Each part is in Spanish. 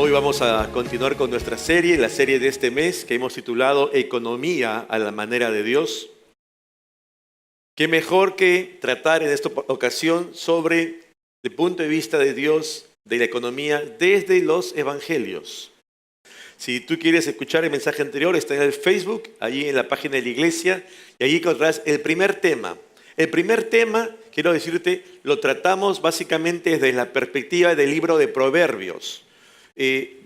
Hoy vamos a continuar con nuestra serie, la serie de este mes que hemos titulado Economía a la manera de Dios. Qué mejor que tratar en esta ocasión sobre el punto de vista de Dios de la economía desde los evangelios. Si tú quieres escuchar el mensaje anterior, está en el Facebook, allí en la página de la iglesia, y allí encontrarás el primer tema. El primer tema, quiero decirte, lo tratamos básicamente desde la perspectiva del libro de Proverbios.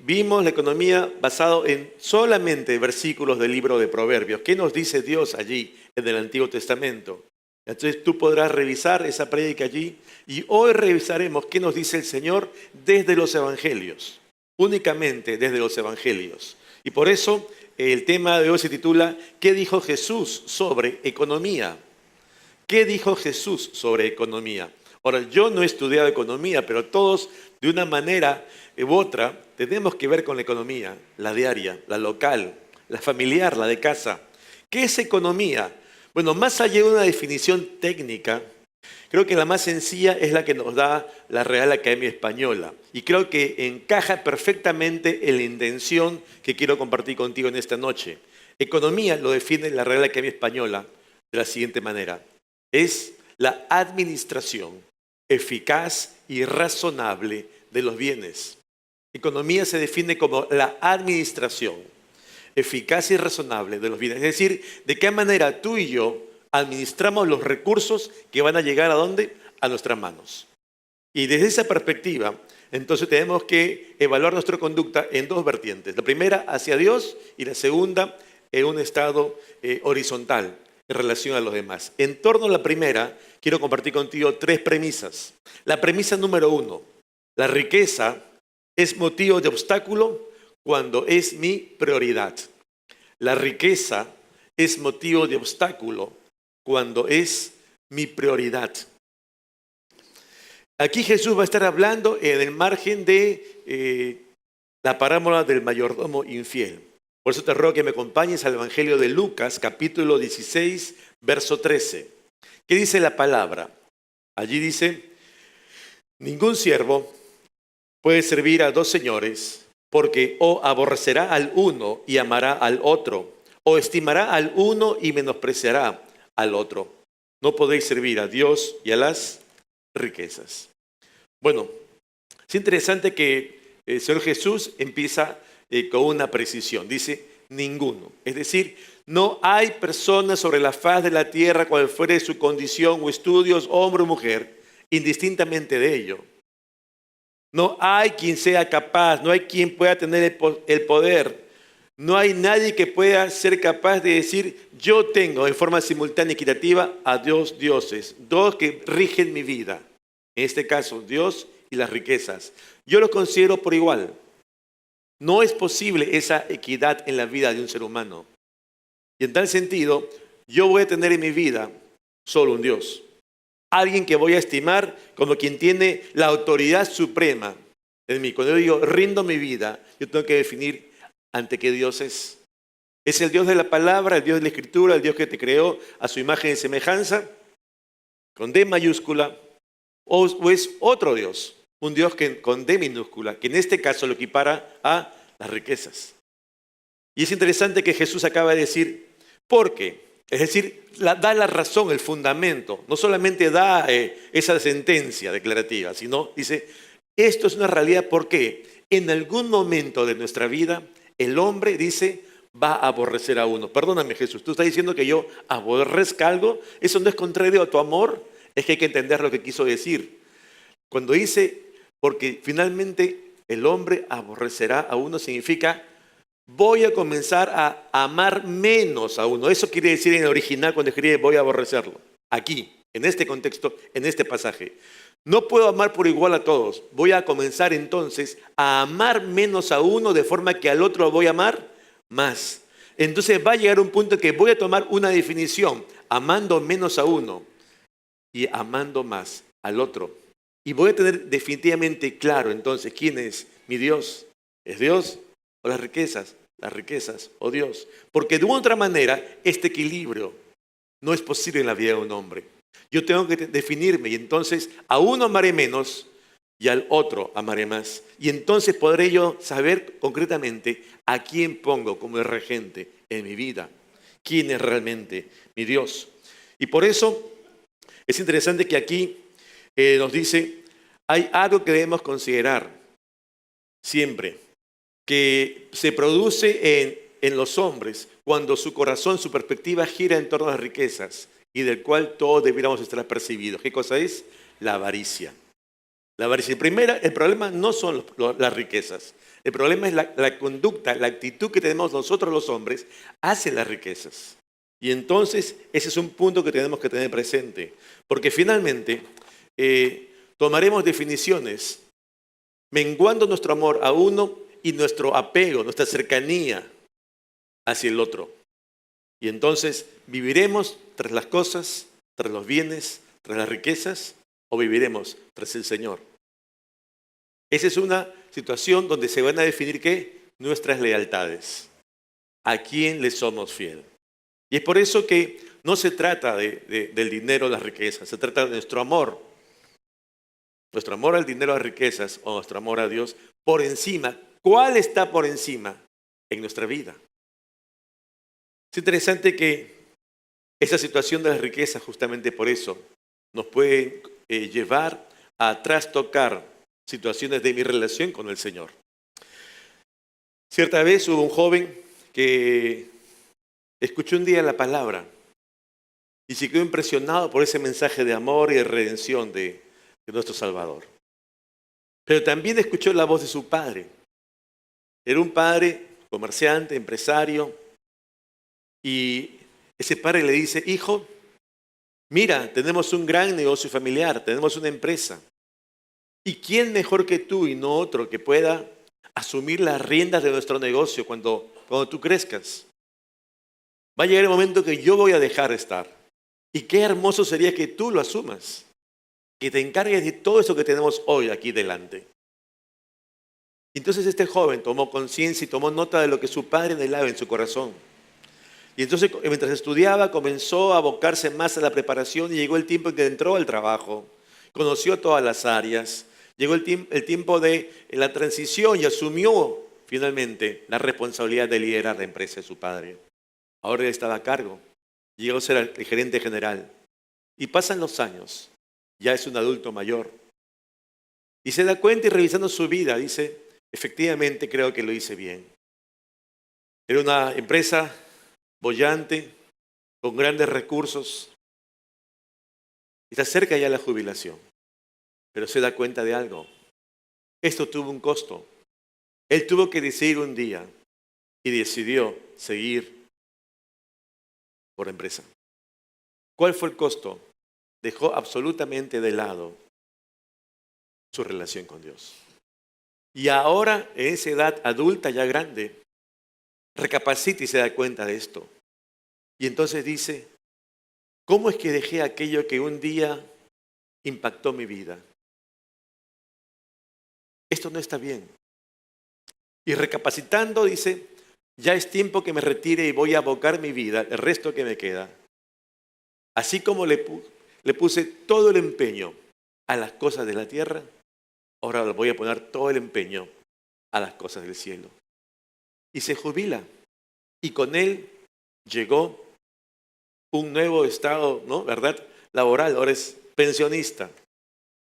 Vimos la economía basado en solamente versículos del libro de Proverbios. ¿Qué nos dice Dios allí en el Antiguo Testamento? Entonces tú podrás revisar esa prédica allí y hoy revisaremos qué nos dice el Señor desde los evangelios, únicamente desde los evangelios. Y por eso el tema de hoy se titula ¿Qué dijo Jesús sobre economía? ¿Qué dijo Jesús sobre economía? Ahora, yo no he estudiado economía, pero todos de una manera u otra tenemos que ver con la economía, la diaria, la local, la familiar, la de casa. ¿Qué es economía? Bueno, más allá de una definición técnica, creo que la más sencilla es la que nos da la Real Academia Española. Y creo que encaja perfectamente en la intención que quiero compartir contigo en esta noche. Economía lo define la Real Academia Española de la siguiente manera. Es la administración eficaz y razonable de los bienes. Economía se define como la administración eficaz y razonable de los bienes. Es decir, de qué manera tú y yo administramos los recursos que van a llegar ¿a dónde? A nuestras manos. Y desde esa perspectiva, entonces tenemos que evaluar nuestra conducta en dos vertientes. La primera hacia Dios y la segunda en un estado horizontal en relación a los demás. En torno a la primera, quiero compartir contigo tres premisas. La premisa número 1, la riqueza es motivo de obstáculo cuando es mi prioridad. La riqueza es motivo de obstáculo cuando es mi prioridad. Aquí Jesús va a estar hablando en el margen de la parábola del mayordomo infiel. Por eso te ruego que me acompañes al Evangelio de Lucas, capítulo 16, verso 13. ¿Qué dice la palabra? Allí dice, ningún siervo puede servir a dos señores, porque o aborrecerá al uno y amará al otro, o estimará al uno y menospreciará al otro. No podéis servir a Dios y a las riquezas. Bueno, es interesante que el Señor Jesús empieza con una precisión. Dice, ninguno. Es decir, no hay persona sobre la faz de la tierra, cual fuere su condición o estudios, hombre o mujer, indistintamente de ello. No hay quien sea capaz, no hay quien pueda tener el poder. No hay nadie que pueda ser capaz de decir, yo tengo en forma simultánea y equitativa a dos dioses, dos que rigen mi vida. En este caso, Dios y las riquezas. Yo los considero por igual. No es posible esa equidad en la vida de un ser humano. Y en tal sentido, yo voy a tener en mi vida solo un Dios. Alguien que voy a estimar como quien tiene la autoridad suprema en mí. Cuando yo digo rindo mi vida, yo tengo que definir ante qué Dios es. ¿Es el Dios de la palabra, el Dios de la escritura, el Dios que te creó a su imagen y semejanza? Con D mayúscula. ¿O es otro Dios? Un Dios con D minúscula, que en este caso lo equipara a las riquezas. Y es interesante que Jesús acaba de decir, ¿por qué? Es decir, da la razón, el fundamento. No solamente da esa sentencia declarativa, sino dice, esto es una realidad porque en algún momento de nuestra vida, el hombre dice, va a aborrecer a uno. Perdóname, Jesús, tú estás diciendo que yo aborrezca algo. Eso no es contrario a tu amor. Es que hay que entender lo que quiso decir. Cuando dice, porque finalmente el hombre aborrecerá a uno, significa voy a comenzar a amar menos a uno. Eso quiere decir en el original cuando escribe voy a aborrecerlo. Aquí, en este contexto, en este pasaje. No puedo amar por igual a todos. Voy a comenzar entonces a amar menos a uno de forma que al otro lo voy a amar más. Entonces va a llegar un punto en que voy a tomar una definición, amando menos a uno y amando más al otro. Y voy a tener definitivamente claro entonces quién es mi Dios. ¿Es Dios o las riquezas? Las riquezas o Dios. Porque de una otra manera este equilibrio no es posible en la vida de un hombre. Yo tengo que definirme y entonces a uno amaré menos y al otro amaré más. Y entonces podré yo saber concretamente a quién pongo como el regente en mi vida, quién es realmente mi Dios. Y por eso es interesante que aquí nos dice, hay algo que debemos considerar siempre, que se produce en los hombres cuando su corazón, su perspectiva gira en torno a las riquezas y del cual todos debiéramos estar percibidos. ¿Qué cosa es? La avaricia. La avaricia. El problema no son las riquezas. El problema es la conducta, la actitud que tenemos nosotros los hombres hacia las riquezas. Y entonces ese es un punto que tenemos que tener presente. Porque finalmente tomaremos definiciones menguando nuestro amor a uno y nuestro apego, nuestra cercanía hacia el otro. Y entonces, ¿viviremos tras las cosas, tras los bienes, tras las riquezas, o viviremos tras el Señor? Esa es una situación donde se van a definir ¿qué? Nuestras lealtades. ¿A quién le somos fiel? Y es por eso que no se trata del dinero o las riquezas, se trata de nuestro amor. Nuestro amor al dinero, a las riquezas, o nuestro amor a Dios, por encima. ¿Cuál está por encima en nuestra vida? Es interesante que esa situación de las riquezas, justamente por eso, nos puede llevar a trastocar situaciones de mi relación con el Señor. Cierta vez hubo un joven que escuchó un día la palabra y se quedó impresionado por ese mensaje de amor y de redención de nuestro Salvador. Pero también escuchó la voz de su padre. Era un padre comerciante, empresario, y ese padre le dice, hijo, mira, tenemos un gran negocio familiar, tenemos una empresa. ¿Y quién mejor que tú y no otro que pueda asumir las riendas de nuestro negocio cuando tú crezcas? Va a llegar el momento que yo voy a dejar de estar. Y qué hermoso sería que tú lo asumas, que te encargues de todo eso que tenemos hoy aquí delante. Entonces este joven tomó conciencia y tomó nota de lo que su padre anhelaba en su corazón. Y entonces mientras estudiaba comenzó a abocarse más a la preparación y llegó el tiempo en que entró al trabajo, conoció todas las áreas, llegó el tiempo de la transición y asumió finalmente la responsabilidad de liderar la empresa de su padre. Ahora él estaba a cargo, llegó a ser el gerente general y pasan los años, ya es un adulto mayor y se da cuenta y revisando su vida dice, efectivamente creo que lo hice bien. Era una empresa boyante, con grandes recursos. Está cerca ya la jubilación, pero se da cuenta de algo. Esto tuvo un costo. Él tuvo que decidir un día y decidió seguir por empresa. ¿Cuál fue el costo? Dejó absolutamente de lado su relación con Dios. Y ahora, en esa edad adulta ya grande, recapacita y se da cuenta de esto. Y entonces dice, ¿cómo es que dejé aquello que un día impactó mi vida? Esto no está bien. Y recapacitando dice, ya es tiempo que me retire y voy a abocar mi vida, el resto que me queda. Así como le puse todo el empeño a las cosas de la tierra, ahora le voy a poner todo el empeño a las cosas del cielo. Y se jubila. Y con él llegó un nuevo estado, ¿no? ¿Verdad? Laboral, ahora es pensionista.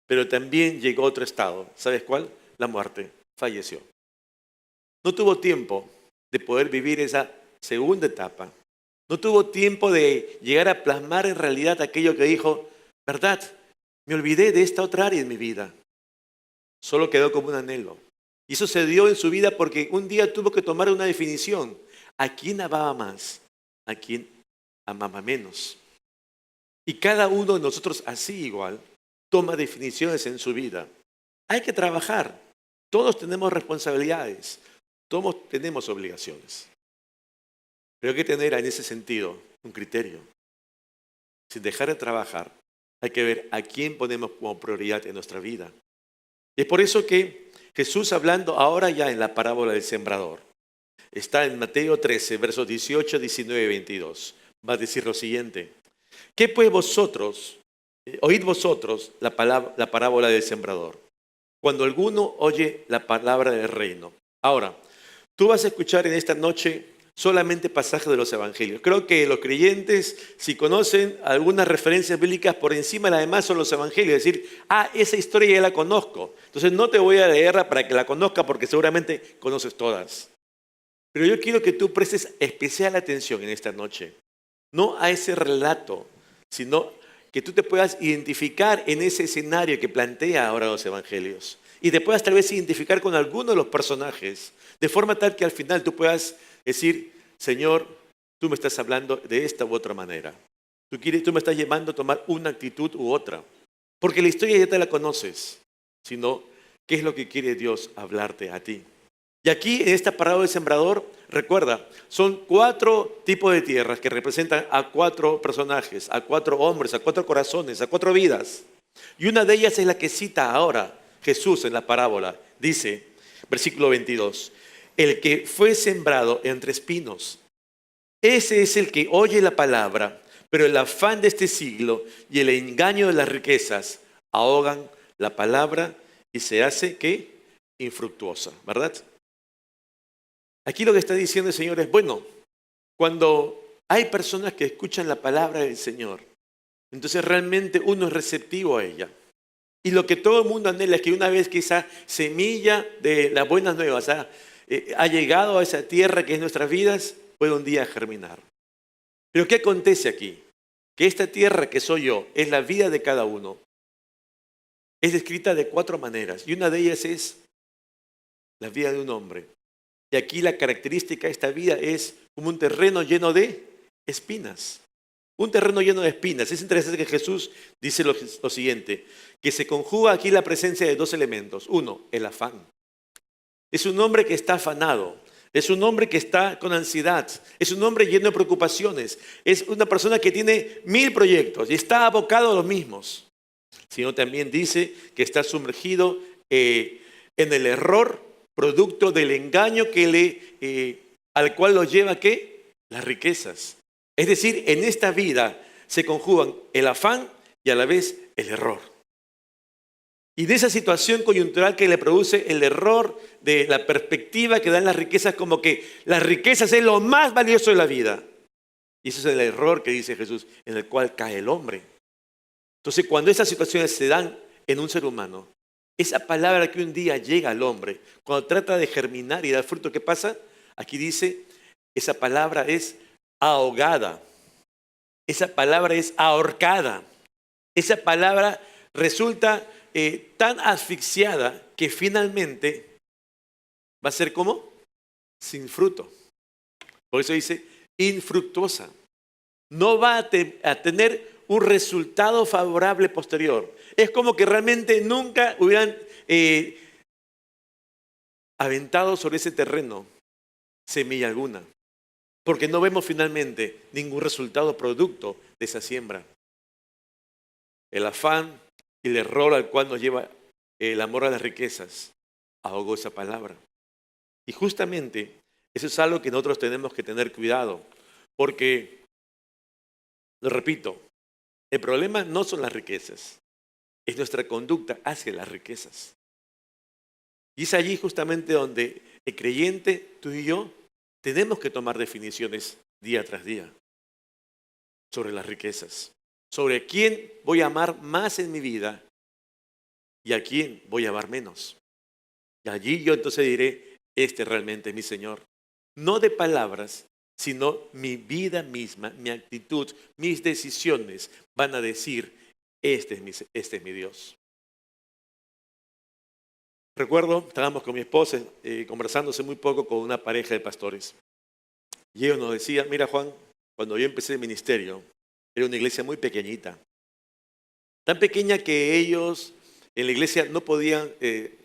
Pero también llegó otro estado. ¿Sabes cuál? La muerte. Falleció. No tuvo tiempo de poder vivir esa segunda etapa. No tuvo tiempo de llegar a plasmar en realidad aquello que dijo, ¿verdad? Me olvidé de esta otra área en mi vida. Solo quedó como un anhelo. Y eso se dio en su vida porque un día tuvo que tomar una definición. ¿A quién amaba más? ¿A quién amaba menos? Y cada uno de nosotros así igual toma definiciones en su vida. Hay que trabajar. Todos tenemos responsabilidades. Todos tenemos obligaciones. Pero hay que tener en ese sentido un criterio. Sin dejar de trabajar, hay que ver a quién ponemos como prioridad en nuestra vida. Y es por eso que Jesús, hablando ahora ya en la parábola del sembrador, está en Mateo 13, versos 18, 19 y 22. Va a decir lo siguiente. ¿Qué pues vosotros, oíd vosotros la parábola del sembrador? cuando alguno oye la palabra del reino. Ahora, tú vas a escuchar en esta noche solamente pasajes de los evangelios. Creo que los creyentes, si conocen algunas referencias bíblicas por encima de las demás, son los evangelios. Es decir, esa historia ya la conozco. Entonces no te voy a leerla para que la conozca porque seguramente conoces todas. Pero yo quiero que tú prestes especial atención en esta noche. No a ese relato, sino que tú te puedas identificar en ese escenario que plantea ahora los evangelios. Y te puedas tal vez identificar con alguno de los personajes, de forma tal que al final tú puedas decir, Señor, tú me estás hablando de esta u otra manera. Tú me estás llevando a tomar una actitud u otra. Porque la historia ya te la conoces, sino qué es lo que quiere Dios hablarte a ti. Y aquí en esta parábola del sembrador, recuerda, son 4 tipos de tierras que representan a 4 personajes, a 4 hombres, a 4 corazones, a 4 vidas. Y una de ellas es la que cita ahora Jesús en la parábola. Dice, versículo 22, el que fue sembrado entre espinos, ese es el que oye la palabra, pero el afán de este siglo y el engaño de las riquezas ahogan la palabra y se hace, ¿qué? Infructuosa, ¿verdad? Aquí lo que está diciendo el Señor es, bueno, cuando hay personas que escuchan la palabra del Señor, entonces realmente uno es receptivo a ella. Y lo que todo el mundo anhela es que una vez que esa semilla de las buenas nuevas ha llegado a esa tierra que es nuestras vidas, pueda un día germinar. Pero ¿qué acontece aquí? Que esta tierra que soy yo es la vida de cada uno. Es descrita de 4 maneras y una de ellas es la vida de un hombre. Y aquí la característica de esta vida es como un terreno lleno de espinas. Un terreno lleno de espinas. Es interesante que Jesús dice lo siguiente, que se conjuga aquí la presencia de 2 elementos. Uno, el afán. Es un hombre que está afanado. Es un hombre que está con ansiedad. Es un hombre lleno de preocupaciones. Es una persona que tiene 1000 proyectos y está abocado a los mismos. Sino también dice que está sumergido en el error producto del engaño al cual lo lleva ¿qué? Las riquezas. Es decir, en esta vida se conjugan el afán y a la vez el error. Y de esa situación coyuntural que le produce el error de la perspectiva que dan las riquezas, como que las riquezas es lo más valioso de la vida. Y ese es el error que dice Jesús, en el cual cae el hombre. Entonces, cuando esas situaciones se dan en un ser humano, esa palabra que un día llega al hombre, cuando trata de germinar y dar fruto, ¿qué pasa? Aquí dice, esa palabra es ahogada. Esa palabra es ahorcada. Esa palabra resulta tan asfixiada que finalmente va a ser ¿cómo? Sin fruto. Por eso dice infructuosa. No va a tener un resultado favorable posterior. Es como que realmente nunca hubieran aventado sobre ese terreno semilla alguna. Porque no vemos finalmente ningún resultado producto de esa siembra. El afán y el error al cual nos lleva el amor a las riquezas ahogó esa palabra. Y justamente eso es algo que nosotros tenemos que tener cuidado. Porque, lo repito, el problema no son las riquezas, es nuestra conducta hacia las riquezas. Y es allí justamente donde el creyente, tú y yo, tenemos que tomar definiciones día tras día sobre las riquezas, sobre quién voy a amar más en mi vida y a quién voy a amar menos. Y allí yo entonces diré, este realmente es mi Señor. No de palabras, sino mi vida misma, mi actitud, mis decisiones van a decir, este es mi Dios. Recuerdo, estábamos con mi esposa conversando hace muy poco con una pareja de pastores. Y ellos nos decían, mira Juan, cuando yo empecé el ministerio, era una iglesia muy pequeñita. Tan pequeña que ellos en la iglesia no podían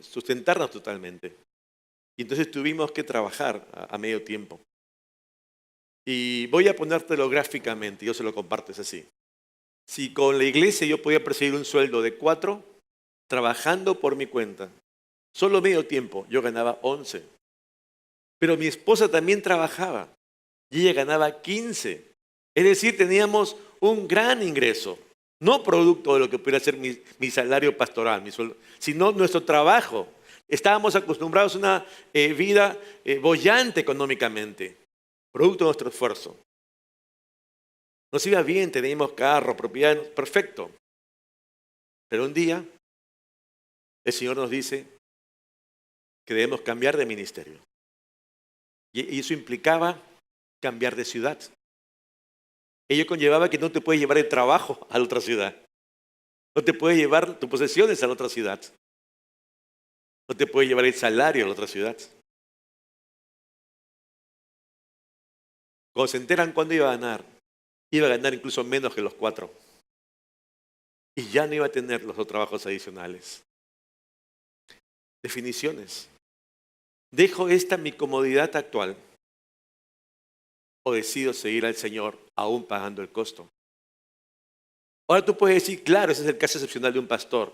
sustentarnos totalmente. Y entonces tuvimos que trabajar a medio tiempo. Y voy a ponértelo gráficamente, yo se lo comparto, es así. Si con la iglesia yo podía percibir un sueldo de 4, trabajando por mi cuenta, solo medio tiempo, yo ganaba 11. Pero mi esposa también trabajaba y ella ganaba 15. Es decir, teníamos un gran ingreso. No producto de lo que pudiera ser mi salario pastoral, mi sueldo, sino nuestro trabajo. Estábamos acostumbrados a una vida boyante económicamente, producto de nuestro esfuerzo. Nos iba bien, teníamos carro, propiedad, perfecto. Pero un día el Señor nos dice que debemos cambiar de ministerio. Y eso implicaba cambiar de ciudad. Ello conllevaba que no te puedes llevar el trabajo a la otra ciudad. No te puedes llevar tus posesiones a la otra ciudad. No te puedes llevar el salario a la otra ciudad. Cuando se enteran cuándo iba a ganar incluso menos que los 4. Y ya no iba a tener los dos trabajos adicionales. Definiciones. ¿Dejo esta mi comodidad actual o decido seguir al Señor aún pagando el costo? Ahora tú puedes decir, claro, ese es el caso excepcional de un pastor.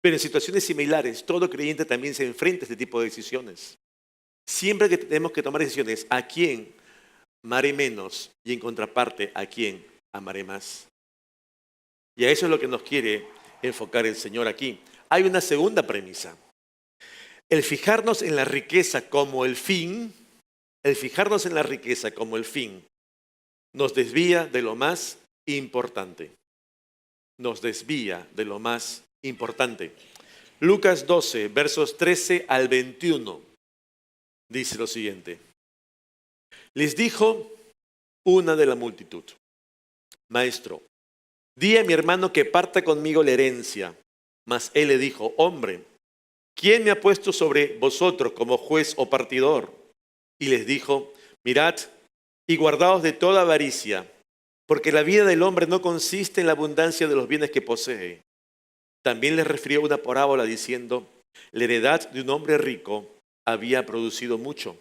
Pero en situaciones similares, todo creyente también se enfrenta a este tipo de decisiones. Siempre que tenemos que tomar decisiones, ¿a quién amaré menos? Y en contraparte, ¿a quién amaré más? Y a eso es lo que nos quiere enfocar el Señor aquí. Hay una segunda premisa. El fijarnos en la riqueza como el fin, nos desvía de lo más importante. Nos desvía de lo más importante. Lucas 12, versos 13 al 21, dice lo siguiente. Les dijo una de la multitud: Maestro, di a mi hermano que parta conmigo la herencia. Mas él le dijo: Hombre, ¿quién me ha puesto sobre vosotros como juez o partidor? Y les dijo: Mirad y guardaos de toda avaricia, porque la vida del hombre no consiste en la abundancia de los bienes que posee. También les refirió una parábola diciendo: la heredad de un hombre rico había producido mucho.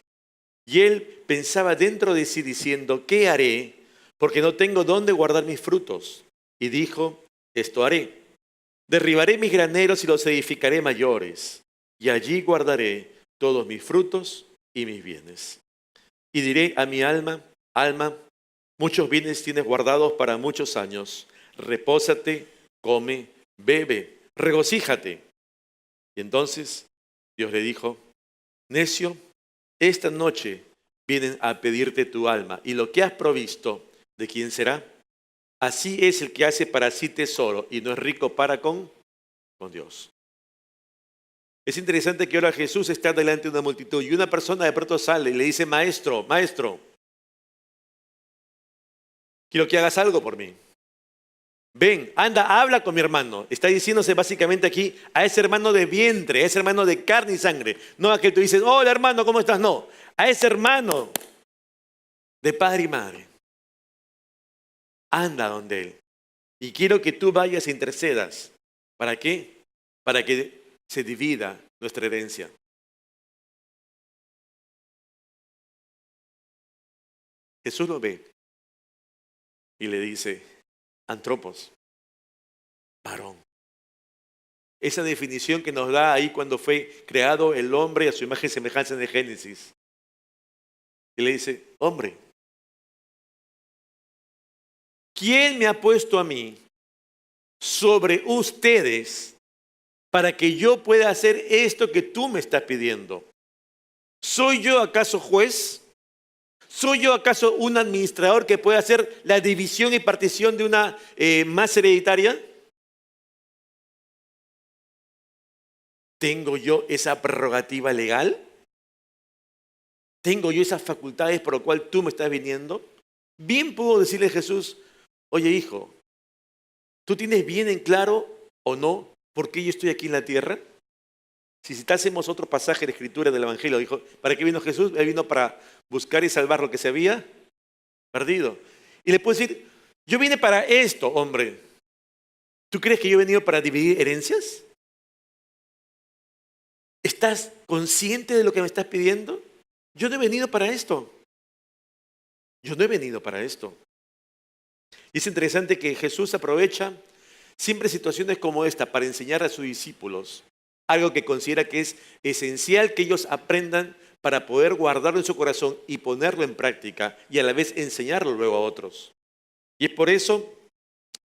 Y él pensaba dentro de sí diciendo: ¿qué haré? Porque no tengo dónde guardar mis frutos. Y dijo: esto haré. Derribaré mis graneros y los edificaré mayores, y allí guardaré todos mis frutos y mis bienes. Y diré a mi alma: alma, muchos bienes tienes guardados para muchos años. Repósate, come, bebe, regocíjate. Y entonces Dios le dijo: necio, esta noche vienen a pedirte tu alma, y lo que has provisto, ¿de quién será? Así es el que hace para sí tesoro y no es rico para con Dios. Es interesante que ahora Jesús está delante de una multitud y una persona de pronto sale y le dice: maestro, maestro, quiero que hagas algo por mí. Ven, anda, habla con mi hermano. Está diciéndose básicamente aquí a ese hermano de vientre, a ese hermano de carne y sangre. No a que tú dices: hola hermano, ¿cómo estás? No, a ese hermano de padre y madre. Anda donde él. Y quiero que tú vayas e intercedas. ¿Para qué? Para que se divida nuestra herencia. Jesús lo ve y le dice: antropos, varón. Esa definición que nos da ahí cuando fue creado el hombre a su imagen y semejanza en el Génesis. Y le dice: hombre, ¿quién me ha puesto a mí sobre ustedes para que yo pueda hacer esto que tú me estás pidiendo? ¿Soy yo acaso juez? ¿Soy yo acaso un administrador que puede hacer la división y partición de una masa hereditaria? ¿Tengo yo esa prerrogativa legal? ¿Tengo yo esas facultades por lo cual tú me estás viniendo? Bien puedo decirle a Jesús: oye hijo, ¿tú tienes bien en claro o no por qué yo estoy aquí en la tierra? Si citásemos otro pasaje de la Escritura del Evangelio, dijo: ¿para qué vino Jesús? Él vino para buscar y salvar lo que se había perdido. Y le puedo decir: yo vine para esto, hombre. ¿Tú crees que yo he venido para dividir herencias? ¿Estás consciente de lo que me estás pidiendo? Yo no he venido para esto. Yo no he venido para esto. Y es interesante que Jesús aprovecha siempre situaciones como esta para enseñar a sus discípulos algo que considera que es esencial que ellos aprendan para poder guardarlo en su corazón y ponerlo en práctica y a la vez enseñarlo luego a otros. Y es por eso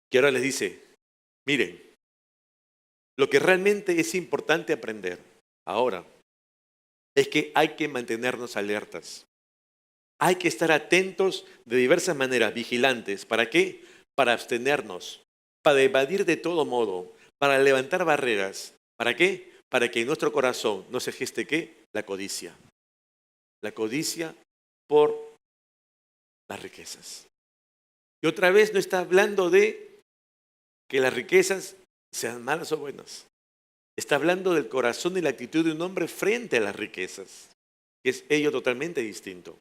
que ahora les dice: Miren, lo que realmente es importante aprender ahora es que hay que mantenernos alertas. Hay que estar atentos de diversas maneras, vigilantes. ¿Para qué? Para abstenernos, para evadir de todo modo, para levantar barreras. ¿Para qué? Para que en nuestro corazón no se geste ¿qué? La codicia. La codicia por las riquezas. Y otra vez no está hablando de que las riquezas sean malas o buenas. Está hablando del corazón y la actitud de un hombre frente a las riquezas, que es ello totalmente distinto.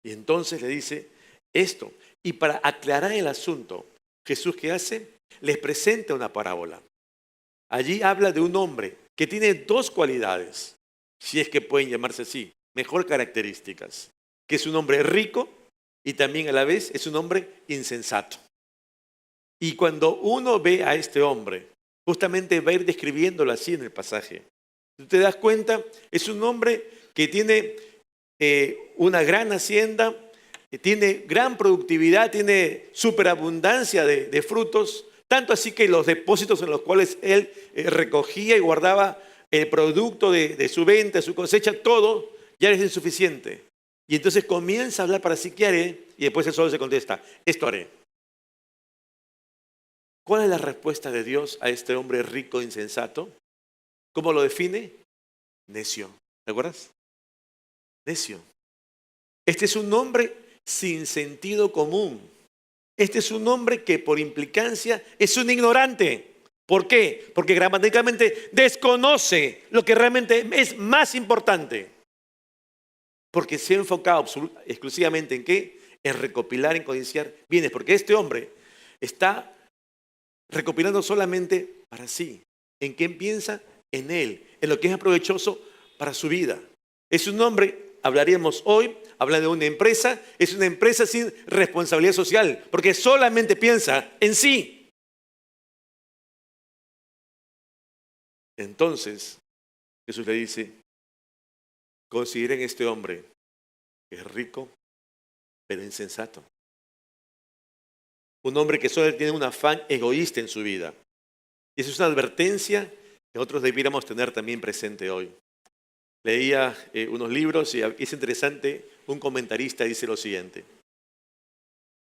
Y entonces le dice esto. Y para aclarar el asunto, Jesús, ¿qué hace? Les presenta una parábola. Allí habla de un hombre que tiene dos cualidades, si es que pueden llamarse así, mejor características, que es un hombre rico y también a la vez es un hombre insensato. Y cuando uno ve a este hombre, justamente va a ir describiéndolo así en el pasaje. Si te das cuenta, es un hombre que tiene una gran hacienda, tiene gran productividad, tiene superabundancia de frutos, tanto así que los depósitos en los cuales él recogía y guardaba el producto de su venta, su cosecha, todo ya es insuficiente. Y entonces comienza a hablar para sí qué haré, y después él solo se contesta, esto haré. ¿Cuál es la respuesta de Dios a este hombre rico e insensato? ¿Cómo lo define? Necio. ¿Te acuerdas? Necio. Este es un hombre sin sentido común. Este es un hombre que por implicancia es un ignorante. ¿Por qué? Porque gramaticalmente desconoce lo que realmente es más importante. Porque se ha enfocado exclusivamente en qué? En recopilar, en codiciar bienes. Porque este hombre está recopilando solamente para sí. ¿En quién piensa? En él, en lo que es provechoso para su vida. Es un hombre, hablaríamos hoy, habla de una empresa, es una empresa sin responsabilidad social, porque solamente piensa en sí. Entonces, Jesús le dice, consideren este hombre que es rico, pero insensato. Un hombre que solo tiene un afán egoísta en su vida. Y eso es una advertencia que nosotros debiéramos tener también presente hoy. Leía unos libros y es interesante, un comentarista dice lo siguiente.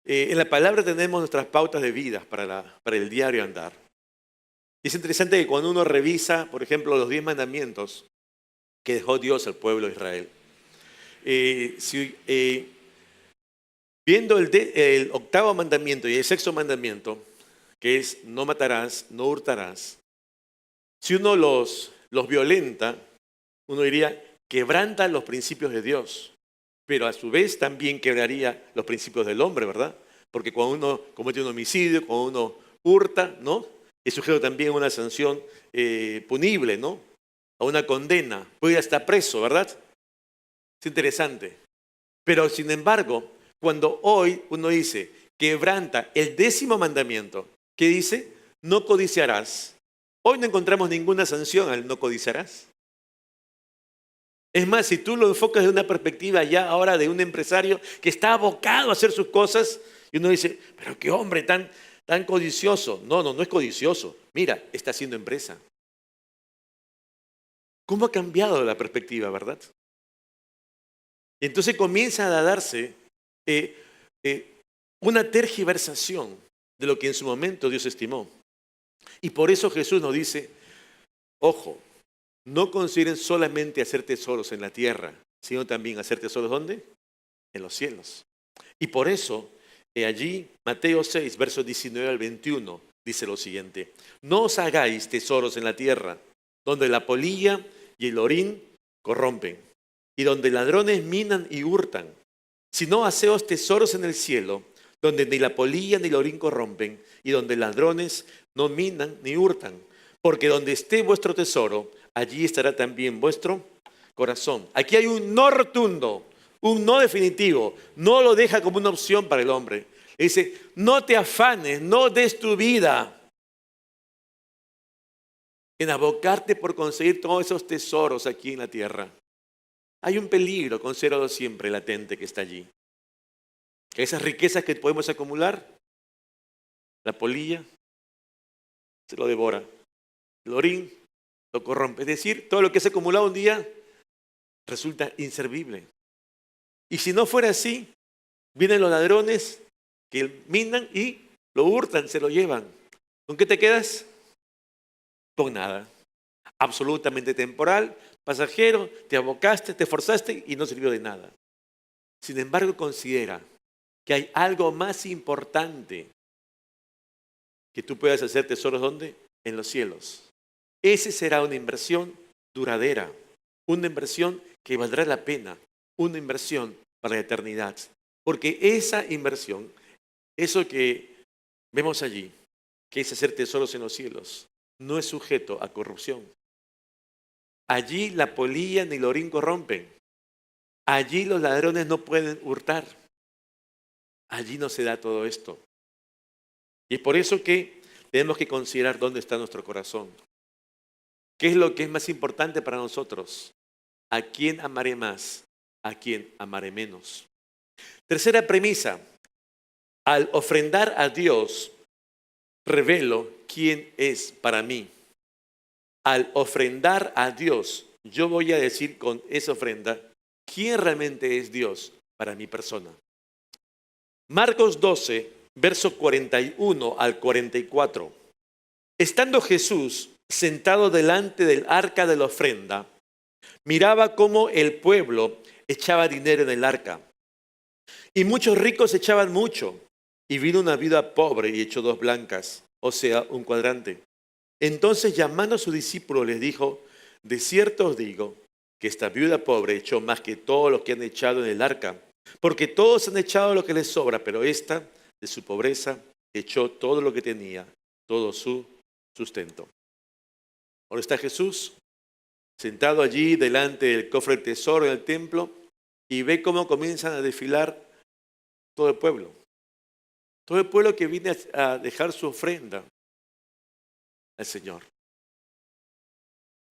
En la palabra tenemos nuestras pautas de vida para el diario andar. Y es interesante que cuando uno revisa, por ejemplo, los 10 mandamientos que dejó Dios al pueblo de Israel, viendo el octavo mandamiento y el sexto mandamiento, que es no matarás, no hurtarás, si uno los violenta, uno diría, quebranta los principios de Dios, pero a su vez también quebraría los principios del hombre, ¿verdad? Porque cuando uno comete un homicidio, cuando uno hurta, ¿no? Es sujeto también a una sanción punible, ¿no? A una condena, puede ir hasta preso, ¿verdad? Es interesante. Pero sin embargo, cuando hoy uno dice, quebranta el 10º mandamiento, ¿qué dice? No codiciarás. Hoy no encontramos ninguna sanción al no codiciarás. Es más, si tú lo enfocas de una perspectiva ya ahora de un empresario que está abocado a hacer sus cosas, y uno dice, pero qué hombre tan codicioso. No es codicioso. Mira, está haciendo empresa. ¿Cómo ha cambiado la perspectiva, verdad? Y entonces comienza a darse una tergiversación de lo que en su momento Dios estimó. Y por eso Jesús nos dice, ojo, no consideren solamente hacer tesoros en la tierra, sino también hacer tesoros ¿dónde? En los cielos. Y por eso, allí, Mateo 6, versos 19 al 21, dice lo siguiente, no os hagáis tesoros en la tierra, donde la polilla y el orín corrompen, y donde ladrones minan y hurtan, sino haceos tesoros en el cielo, donde ni la polilla ni el orín corrompen, y donde ladrones no minan ni hurtan. Porque donde esté vuestro tesoro, allí estará también vuestro corazón. Aquí hay un no rotundo, un no definitivo. No lo deja como una opción para el hombre. Le dice, no te afanes, no des tu vida en abocarte por conseguir todos esos tesoros aquí en la tierra. Hay un peligro, considéralo siempre, latente que está allí. Que esas riquezas que podemos acumular, la polilla se lo devora. El orín lo corrompe. Es decir, todo lo que se ha acumulado un día resulta inservible. Y si no fuera así, vienen los ladrones que minan y lo hurtan, se lo llevan. ¿Con qué te quedas? Con nada. Absolutamente temporal, pasajero, te abocaste, te esforzaste y no sirvió de nada. Sin embargo, considera que hay algo más importante que tú puedas hacer tesoros, ¿dónde? En los cielos. Ese será una inversión duradera, una inversión que valdrá la pena, una inversión para la eternidad. Porque esa inversión, eso que vemos allí, que es hacer tesoros en los cielos, no es sujeto a corrupción. Allí la polilla ni el orín corrompen. Allí los ladrones no pueden hurtar. Allí no se da todo esto. Y es por eso que tenemos que considerar dónde está nuestro corazón. ¿Qué es lo que es más importante para nosotros? ¿A quién amaré más? ¿A quién amaré menos? Tercera premisa. Al ofrendar a Dios, revelo quién es para mí. Al ofrendar a Dios, yo voy a decir con esa ofrenda quién realmente es Dios para mi persona. Marcos 12, verso 41 al 44. Estando Jesús sentado delante del arca de la ofrenda, miraba cómo el pueblo echaba dinero en el arca. Y muchos ricos echaban mucho. Y vino una viuda pobre y echó 2 blancas, o sea, un cuadrante. Entonces, llamando a sus discípulos, les dijo: de cierto os digo que esta viuda pobre echó más que todos los que han echado en el arca, porque todos han echado lo que les sobra, pero esta, de su pobreza, echó todo lo que tenía, todo su sustento. Ahora está Jesús sentado allí delante del cofre del tesoro en el templo y ve cómo comienzan a desfilar todo el pueblo. Todo el pueblo que viene a dejar su ofrenda al Señor.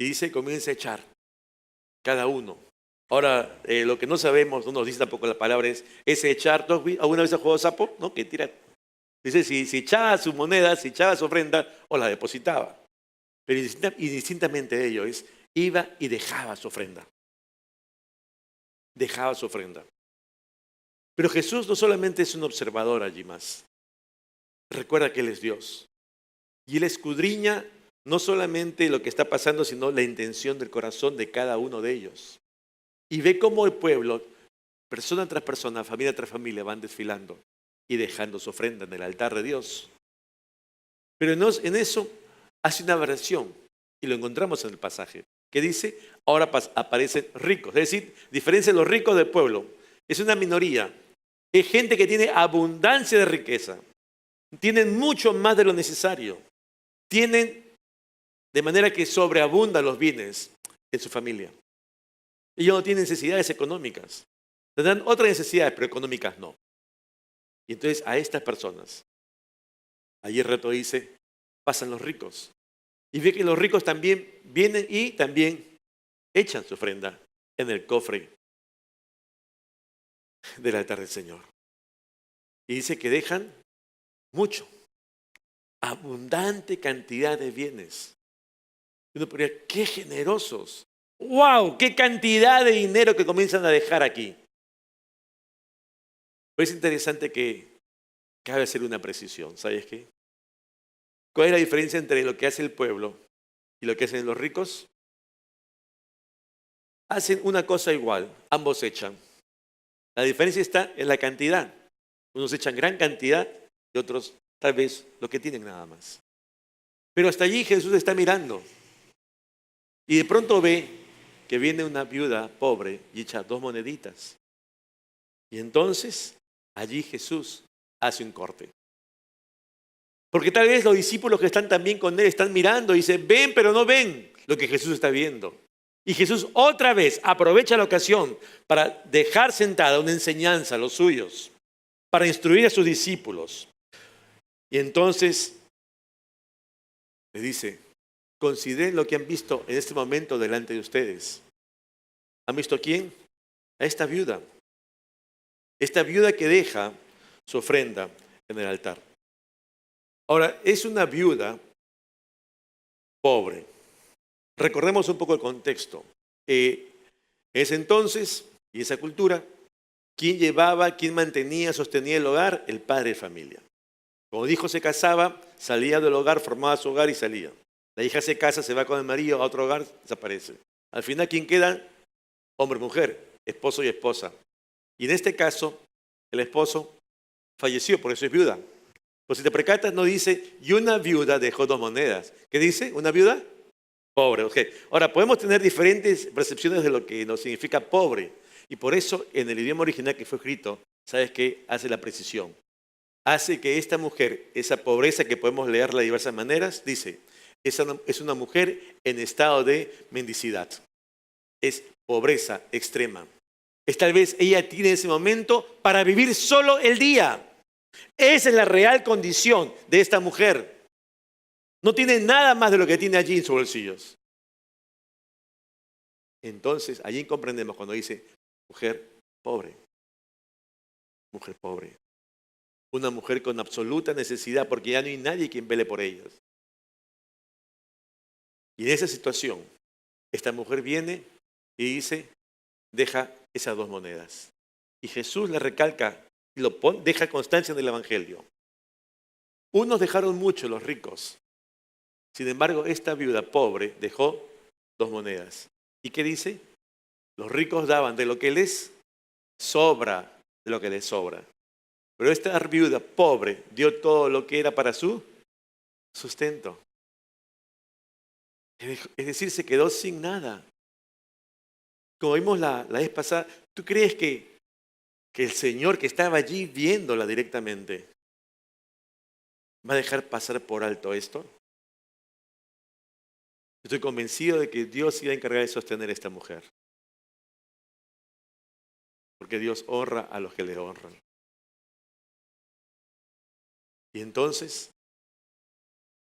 Y dice, comienza a echar cada uno. Ahora, lo que no sabemos, no nos dice tampoco la palabra, es ese echar. ¿Alguna vez ha jugado sapo? ¿No? Que tira. Dice, si echaba su moneda, si echaba su ofrenda, o la depositaba. Pero indistintamente de ello, iba y dejaba su ofrenda. Dejaba su ofrenda. Pero Jesús no solamente es un observador allí más. Recuerda que Él es Dios. Y Él escudriña no solamente lo que está pasando, sino la intención del corazón de cada uno de ellos. Y ve cómo el pueblo, persona tras persona, familia tras familia, van desfilando y dejando su ofrenda en el altar de Dios. Pero en eso hace una variación, y lo encontramos en el pasaje, que dice, ahora aparecen ricos. Es decir, diferencia de los ricos del pueblo. Es una minoría. Es gente que tiene abundancia de riqueza. Tienen mucho más de lo necesario. Tienen de manera que sobreabundan los bienes en su familia. Ellos no tienen necesidades económicas. Tendrán otras necesidades, pero económicas no. Y entonces a estas personas, allí el reto dice, pasan los ricos. Y ve que los ricos también vienen y también echan su ofrenda en el cofre del altar del Señor. Y dice que dejan mucho, abundante cantidad de bienes. Y uno podría, qué generosos. ¡Wow! ¡Qué cantidad de dinero que comienzan a dejar aquí! Pero es interesante que cabe hacer una precisión. ¿Sabes qué? ¿Cuál es la diferencia entre lo que hace el pueblo y lo que hacen los ricos? Hacen una cosa igual, ambos echan. La diferencia está en la cantidad. Unos echan gran cantidad y otros tal vez lo que tienen nada más. Pero hasta allí Jesús está mirando y de pronto ve que viene una viuda pobre y echa 2 moneditas. Y entonces allí Jesús hace un corte. Porque tal vez los discípulos que están también con él están mirando y dicen, ven pero no ven lo que Jesús está viendo. Y Jesús otra vez aprovecha la ocasión para dejar sentada una enseñanza a los suyos, para instruir a sus discípulos. Y entonces le dice, consideren lo que han visto en este momento delante de ustedes. ¿Han visto a quién? A esta viuda. Esta viuda que deja su ofrenda en el altar. Ahora, es una viuda pobre. Recordemos un poco el contexto. En ese entonces y esa cultura, ¿quién llevaba, quién mantenía, sostenía el hogar? El padre de familia. Cuando el hijo se casaba, salía del hogar, formaba su hogar y salía. La hija se casa, se va con el marido a otro hogar, desaparece. Al final, ¿quién queda? Hombre, mujer, esposo y esposa. Y en este caso, el esposo falleció, por eso es viuda. Pues si te percatas, no dice, y una viuda dejó 2 monedas. ¿Qué dice? ¿Una viuda? Pobre. Okay. Ahora, podemos tener diferentes percepciones de lo que nos significa pobre. Y por eso, en el idioma original que fue escrito, ¿sabes qué? Hace la precisión. Hace que esta mujer, esa pobreza que podemos leerla de diversas maneras, dice, es una mujer en estado de mendicidad. Es pobreza extrema. Es tal vez ella tiene ese momento para vivir solo el día. Esa es la real condición de esta mujer. No tiene nada más de lo que tiene allí en sus bolsillos. Entonces, allí comprendemos cuando dice mujer pobre. Mujer pobre. Una mujer con absoluta necesidad porque ya no hay nadie quien vele por ellas. Y en esa situación, esta mujer viene y dice, deja esas 2 monedas. Y Jesús le recalca y deja constancia en el Evangelio. Unos dejaron mucho, los ricos. Sin embargo, esta viuda pobre dejó 2 monedas. ¿Y qué dice? Los ricos daban de lo que les sobra, de lo que les sobra. Pero esta viuda pobre dio todo lo que era para su sustento. Es decir, se quedó sin nada. Como vimos la vez pasada, ¿tú crees que el Señor que estaba allí viéndola directamente va a dejar pasar por alto esto? Estoy convencido de que Dios iba a encargar de sostener a esta mujer. Porque Dios honra a los que le honran. Y entonces,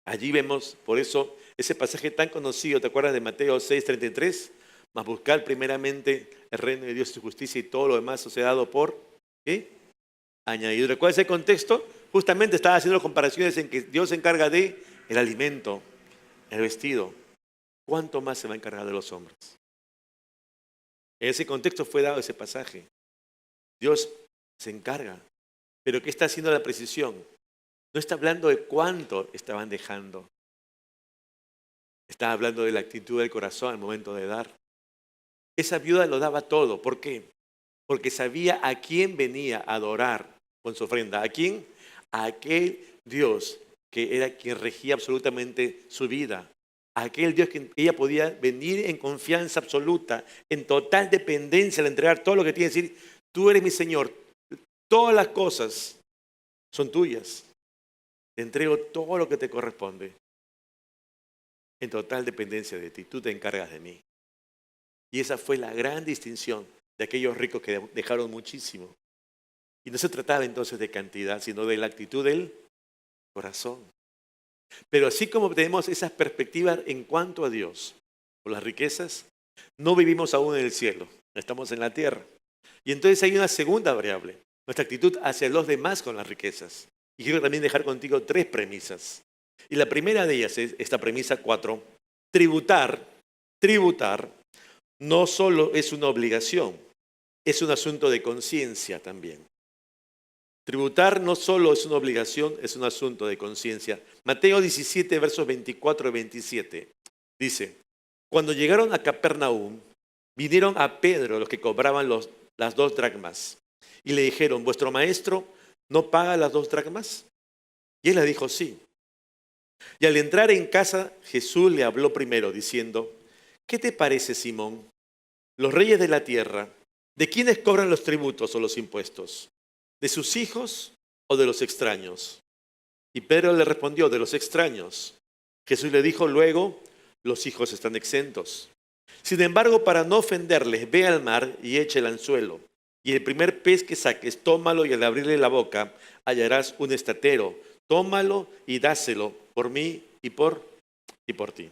allí vemos, por eso, ese pasaje tan conocido, ¿te acuerdas de Mateo 6:33? Mas buscar primeramente el reino de Dios y su justicia y todo lo demás os he dado por ¿qué? Añadido. ¿Recuerdas ese contexto? Justamente estaba haciendo comparaciones en que Dios se encarga de el alimento, el vestido. ¿Cuánto más se va a encargar de los hombres? En ese contexto fue dado ese pasaje. Dios se encarga. Pero ¿qué está haciendo la precisión? No está hablando de cuánto estaban dejando. Está hablando de la actitud del corazón al momento de dar. Esa viuda lo daba todo. ¿Por qué? Porque sabía a quién venía a adorar con su ofrenda. ¿A quién? A aquel Dios que era quien regía absolutamente su vida. A aquel Dios que ella podía venir en confianza absoluta, en total dependencia al entregar todo lo que tiene. Decir, tú eres mi Señor. Todas las cosas son tuyas. Te entrego todo lo que te corresponde. En total dependencia de ti. Tú te encargas de mí. Y esa fue la gran distinción de aquellos ricos que dejaron muchísimo. Y no se trataba entonces de cantidad, sino de la actitud del corazón. Pero así como tenemos esas perspectivas en cuanto a Dios, por las riquezas, no vivimos aún en el cielo, estamos en la tierra. Y entonces hay una segunda variable, nuestra actitud hacia los demás con las riquezas. Y quiero también dejar contigo 3 premisas. Y la primera de ellas es esta premisa 4. Tributar no solo es una obligación, es un asunto de conciencia también. Tributar no solo es una obligación, es un asunto de conciencia. Mateo 17, versos 24 y 27, dice, cuando llegaron a Capernaum, vinieron a Pedro los que cobraban las 2 dracmas y le dijeron, ¿vuestro maestro no paga las 2 dracmas? Y él le dijo, sí. Y al entrar en casa, Jesús le habló primero diciendo, ¿qué te parece, Simón? Los reyes de la tierra, ¿de quiénes cobran los tributos o los impuestos? ¿De sus hijos o de los extraños? Y Pedro le respondió, de los extraños. Jesús le dijo luego, los hijos están exentos. Sin embargo, para no ofenderles, ve al mar y echa el anzuelo. Y el primer pez que saques, tómalo y al abrirle la boca hallarás un estatero. Tómalo y dáselo por mí y por ti.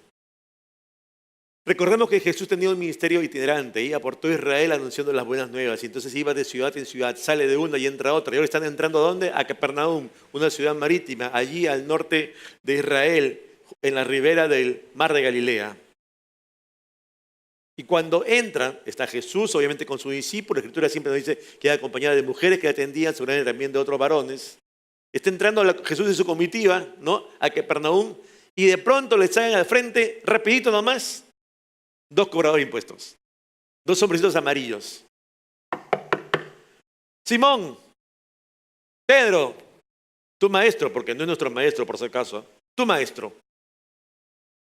Recordemos que Jesús tenía un ministerio itinerante, iba por todo Israel anunciando las buenas nuevas, y entonces iba de ciudad en ciudad, sale de una y entra a otra, y ahora están entrando ¿a dónde? A Capernaum, una ciudad marítima, allí al norte de Israel, en la ribera del mar de Galilea. Y cuando entran, está Jesús, obviamente con sus discípulos. La Escritura siempre nos dice que era acompañada de mujeres que atendían, seguramente también de otros varones. Está entrando Jesús y su comitiva, ¿no?, a Capernaum, y de pronto le salen al frente, rapidito nomás, dos cobradores de impuestos, dos hombrecitos amarillos. Simón, Pedro, tu maestro, porque no es nuestro maestro por si acaso, ¿eh? Tu maestro,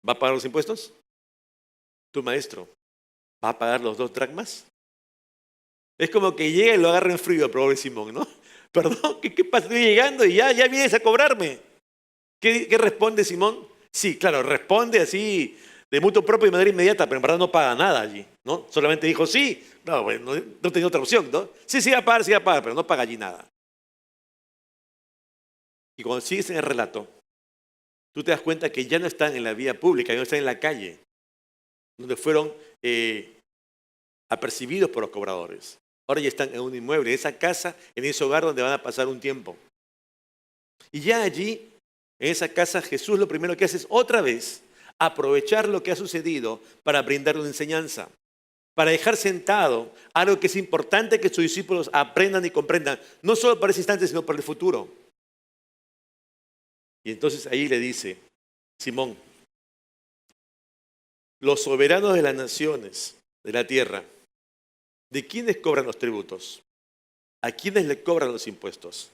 ¿va a pagar los impuestos? Tu maestro, ¿va a pagar los 2 dracmas? Es como que llega y lo agarra en frío, pobre Simón, ¿no? Perdón, ¿qué pasa? Estoy llegando y ya vienes a cobrarme. ¿Qué responde Simón? Sí, claro, responde así de mutuo propio y de manera inmediata, pero en verdad no paga nada allí, ¿no? Solamente dijo sí, no, bueno, no tenía otra opción, ¿no? Sí va a pagar, pero no paga allí nada. Y cuando sigues en el relato, tú te das cuenta que ya no están en la vía pública, ya no están en la calle, donde fueron apercibidos por los cobradores. Ahora ya están en un inmueble, en esa casa, en ese hogar donde van a pasar un tiempo. Y ya allí, en esa casa, Jesús lo primero que hace es otra vez aprovechar lo que ha sucedido para brindar una enseñanza, para dejar sentado algo que es importante que sus discípulos aprendan y comprendan, no solo para ese instante, sino para el futuro. Y entonces ahí le dice, Simón, los soberanos de las naciones, de la tierra, ¿de quiénes cobran los tributos? ¿A quiénes le cobran los impuestos?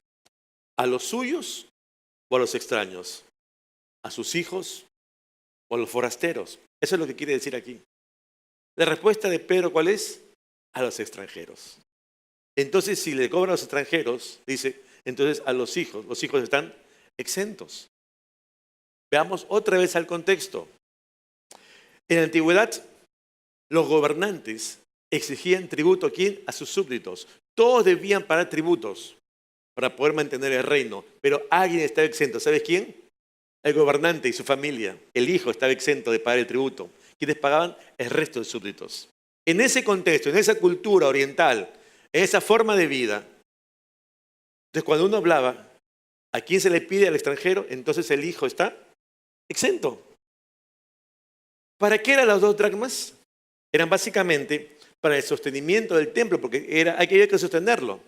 ¿A los suyos o a los extraños? ¿A sus hijos o a los forasteros? Eso es lo que quiere decir aquí. La respuesta de Pedro, ¿cuál es? A los extranjeros. Entonces, si le cobran a los extranjeros, dice, entonces a los hijos están exentos. Veamos otra vez al contexto. En la antigüedad, los gobernantes exigían tributo ¿a quién? A sus súbditos. Todos debían pagar tributos para poder mantener el reino, pero alguien estaba exento. ¿Sabes quién? El gobernante y su familia. El hijo estaba exento de pagar el tributo. Quienes pagaban el resto de súbditos. En ese contexto, en esa cultura oriental, en esa forma de vida, entonces cuando uno hablaba, ¿a quién se le pide al extranjero? Entonces el hijo está exento. ¿Para qué eran los 2 dracmas? Eran básicamente para el sostenimiento del templo, porque había que sostenerlo.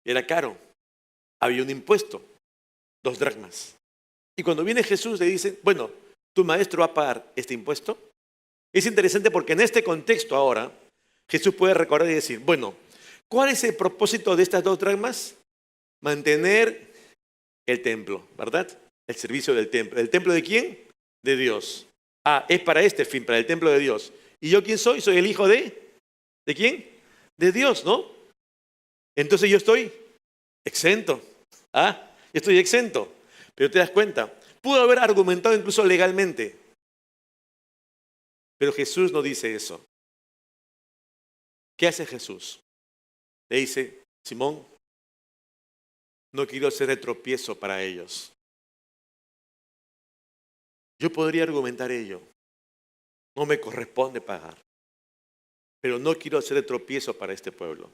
Era caro. Había un impuesto, 2 dracmas. Y cuando viene Jesús le dice, bueno, ¿tu maestro va a pagar este impuesto? Es interesante porque en este contexto ahora, Jesús puede recordar y decir, bueno, ¿cuál es el propósito de estas 2 dracmas? Mantener el templo, ¿verdad? El servicio del templo. ¿El templo de quién? De Dios. Es para este fin, para el templo de Dios. ¿Y yo quién soy? Soy el hijo ¿de quién? De Dios, ¿no? Entonces yo estoy exento. Yo estoy exento. Pero te das cuenta, pudo haber argumentado incluso legalmente. Pero Jesús no dice eso. ¿Qué hace Jesús? Le dice, Simón, no quiero ser de tropiezo para ellos. Yo podría argumentar ello. No me corresponde pagar. Pero no quiero ser de tropiezo para este pueblo.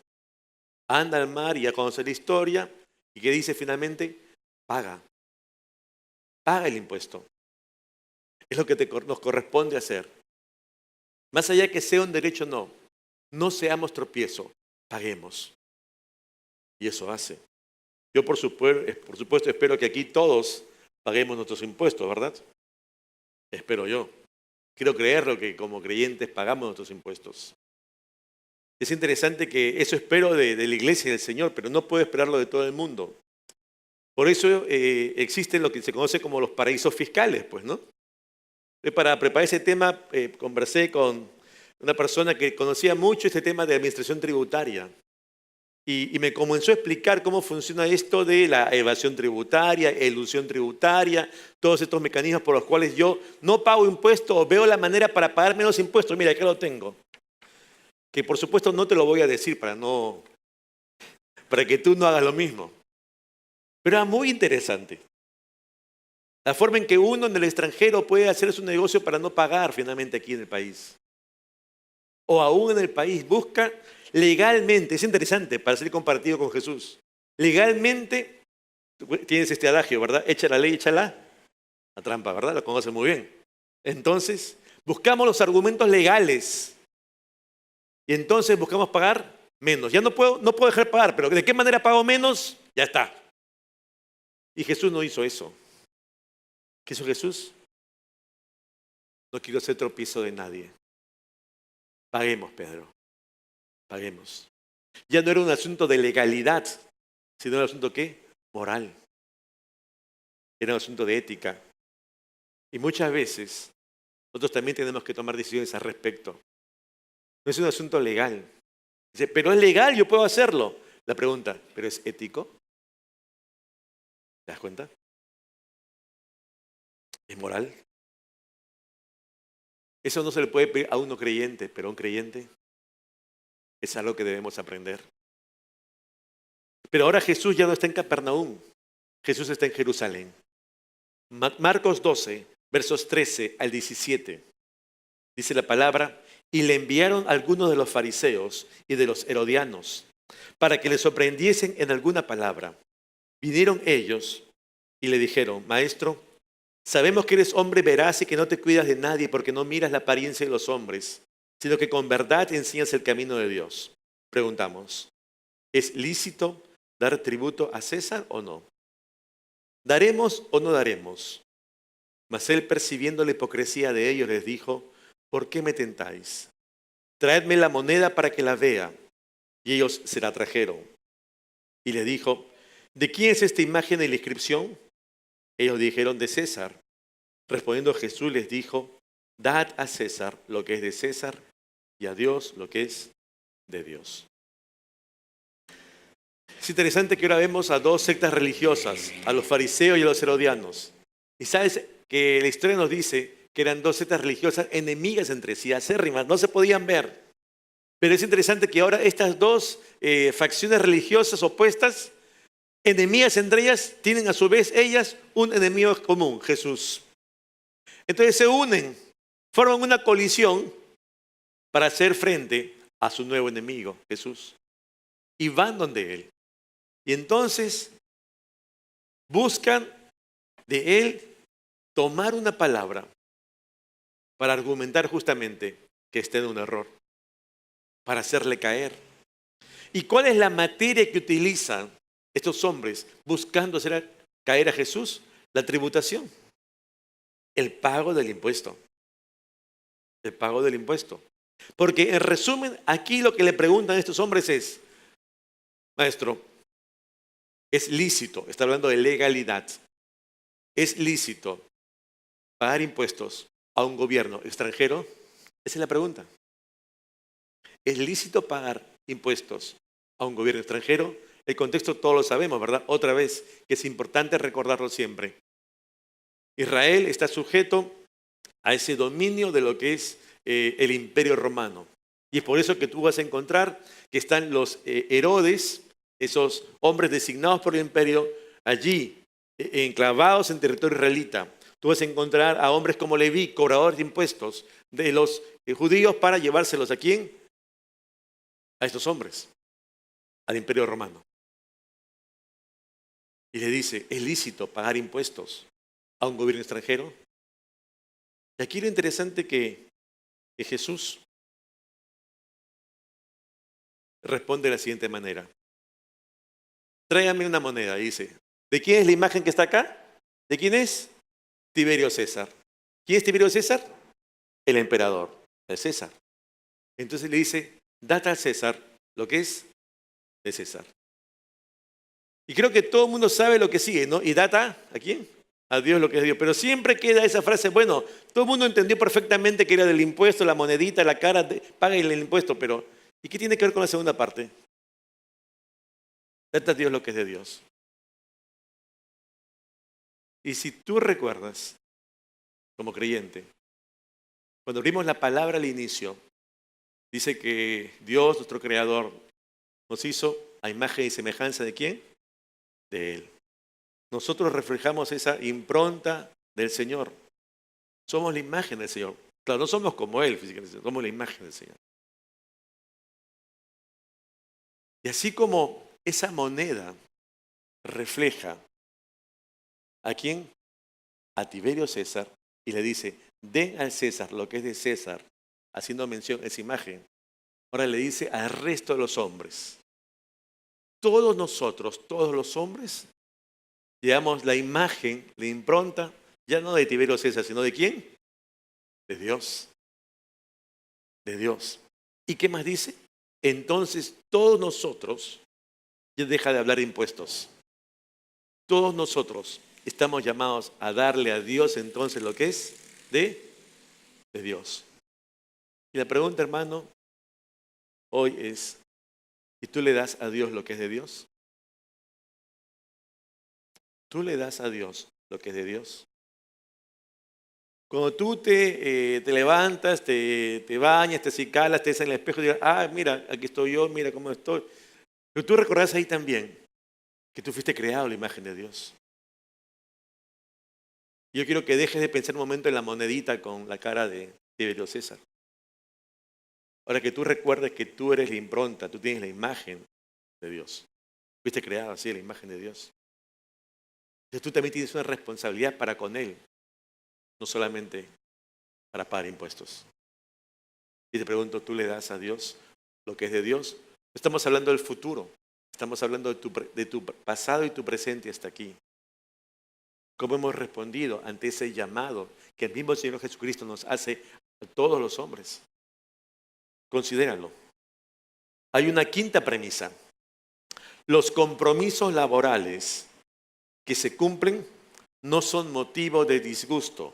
Anda al mar y ya conoce la historia. ¿Y qué dice finalmente? Paga. Paga el impuesto. Es lo que nos corresponde hacer. Más allá de que sea un derecho o no, no seamos tropiezo, paguemos. Y eso hace. Yo por supuesto espero que aquí todos paguemos nuestros impuestos, ¿verdad? Espero yo. Quiero creerlo que como creyentes pagamos nuestros impuestos. Es interesante que eso espero de la iglesia y del Señor, pero no puedo esperarlo de todo el mundo. Por eso existen lo que se conoce como los paraísos fiscales, pues, ¿no? Para preparar ese tema, conversé con una persona que conocía mucho este tema de administración tributaria. Y me comenzó a explicar cómo funciona esto de la evasión tributaria, elusión tributaria, todos estos mecanismos por los cuales yo no pago impuestos o veo la manera para pagar menos impuestos. Mira, acá lo tengo. Que por supuesto no te lo voy a decir para que tú no hagas lo mismo. Pero era muy interesante. La forma en que uno en el extranjero puede hacer su negocio para no pagar finalmente aquí en el país. O aún en el país busca legalmente, es interesante para ser compartido con Jesús. Legalmente, tienes este adagio, ¿verdad? Echa la ley, échala La trampa, ¿verdad? Lo conoce muy bien. Entonces, buscamos los argumentos legales y entonces buscamos pagar menos. Ya no puedo dejar de pagar, pero ¿de qué manera pago menos? Ya está. Y Jesús no hizo eso. ¿Qué hizo Jesús? No quiero ser tropiezo de nadie. Paguemos, Pedro. Paguemos. Ya no era un asunto de legalidad, sino un asunto ¿qué? Moral. Era un asunto de ética. Y muchas veces nosotros también tenemos que tomar decisiones al respecto. No es un asunto legal. Dice, pero es legal, yo puedo hacerlo. La pregunta, ¿pero es ético? ¿Te das cuenta? ¿Es moral? Eso no se le puede pedir a un no creyente, pero a un creyente es algo que debemos aprender. Pero ahora Jesús ya no está en Capernaum. Jesús está en Jerusalén. Marcos 12, versos 13 al 17. Dice la palabra, y le enviaron algunos de los fariseos y de los herodianos para que le sorprendiesen en alguna palabra. Vinieron ellos y le dijeron, maestro, sabemos que eres hombre veraz y que no te cuidas de nadie porque no miras la apariencia de los hombres, sino que con verdad enseñas el camino de Dios. Preguntamos, ¿es lícito dar tributo a César o no? ¿Daremos o no daremos? Mas él, percibiendo la hipocresía de ellos, les dijo, ¿por qué me tentáis? Traedme la moneda para que la vea. Y ellos se la trajeron. Y le dijo, ¿de quién es esta imagen y la inscripción? Ellos dijeron, de César. Respondiendo Jesús les dijo, dad a César lo que es de César y a Dios lo que es de Dios. Es interesante que ahora vemos a dos sectas religiosas, a los fariseos y a los herodianos. Y sabes que la historia nos dice que eran dos sectas religiosas enemigas entre sí, acérrimas, no se podían ver. Pero es interesante que ahora estas dos facciones religiosas opuestas, enemigas entre ellas, tienen a su vez ellas un enemigo común, Jesús. Entonces se unen, forman una colisión para hacer frente a su nuevo enemigo, Jesús. Y van donde él. Y entonces buscan de él tomar una palabra para argumentar justamente que está en un error, para hacerle caer. ¿Y cuál es la materia que utilizan estos hombres buscando hacer caer a Jesús? La tributación, el pago del impuesto. El pago del impuesto. Porque en resumen, aquí lo que le preguntan a estos hombres es, maestro, ¿es lícito? Está hablando de legalidad. ¿Es lícito pagar impuestos a un gobierno extranjero? Esa es la pregunta. ¿Es lícito pagar impuestos a un gobierno extranjero? El contexto todos lo sabemos, ¿verdad? Otra vez, que es importante recordarlo siempre. Israel está sujeto a ese dominio de lo que es el imperio romano. Y es por eso que tú vas a encontrar que están los Herodes, esos hombres designados por el imperio, allí, enclavados en territorio israelita. Tú vas a encontrar a hombres como Leví, cobradores de impuestos de los judíos para llevárselos ¿a quién? A estos hombres, al imperio romano. Y le dice, ¿es lícito pagar impuestos a un gobierno extranjero? Y aquí lo interesante que Jesús responde de la siguiente manera. Tráigame una moneda, dice. ¿De quién es la imagen que está acá? ¿De quién es? Tiberio César. ¿Quién es Tiberio César? El emperador, el César. Entonces le dice, date al César lo que es de César. Y creo que todo el mundo sabe lo que sigue, ¿no? Y data, ¿a quién? A Dios lo que es Dios. Pero siempre queda esa frase, bueno, todo el mundo entendió perfectamente que era del impuesto, la monedita, la cara, paga el impuesto, pero ¿y qué tiene que ver con la segunda parte? Date a Dios lo que es de Dios. Y si tú recuerdas, como creyente, cuando abrimos la palabra al inicio, dice que Dios, nuestro Creador, nos hizo a imagen y semejanza ¿de quién? De Él. Nosotros reflejamos esa impronta del Señor. Somos la imagen del Señor. Claro, no somos como Él físicamente, somos la imagen del Señor. Y así como esa moneda refleja ¿a quién? a Tiberio César y le dice, den al César lo que es de César, haciendo mención a esa imagen. Ahora le dice al resto de los hombres. Todos nosotros, todos los hombres, llevamos la imagen, la impronta, ya no de Tiberio César, sino ¿de quién? De Dios. De Dios. ¿Y qué más dice? Entonces todos nosotros, ya deja de hablar de impuestos, todos nosotros estamos llamados a darle a Dios entonces lo que es de Dios. Y la pregunta, hermano, hoy es, ¿y tú le das a Dios lo que es de Dios? ¿Tú le das a Dios lo que es de Dios? Cuando tú te levantas, te bañas, te acicalas, te ves en el espejo y digas, mira, aquí estoy yo, mira cómo estoy. Pero tú recordás ahí también que tú fuiste creado a la imagen de Dios. Yo quiero que dejes de pensar un momento en la monedita con la cara de Tiberio César. Ahora que tú recuerdes que tú eres la impronta, tú tienes la imagen de Dios. Fuiste creado así, la imagen de Dios. Entonces tú también tienes una responsabilidad para con Él, no solamente para pagar impuestos. Y te pregunto, ¿tú le das a Dios lo que es de Dios? Estamos hablando del futuro, estamos hablando de tu pasado y tu presente hasta aquí. ¿Cómo hemos respondido ante ese llamado que el mismo Señor Jesucristo nos hace a todos los hombres? Considéralo. Hay una quinta premisa. Los compromisos laborales que se cumplen no son motivo de disgusto.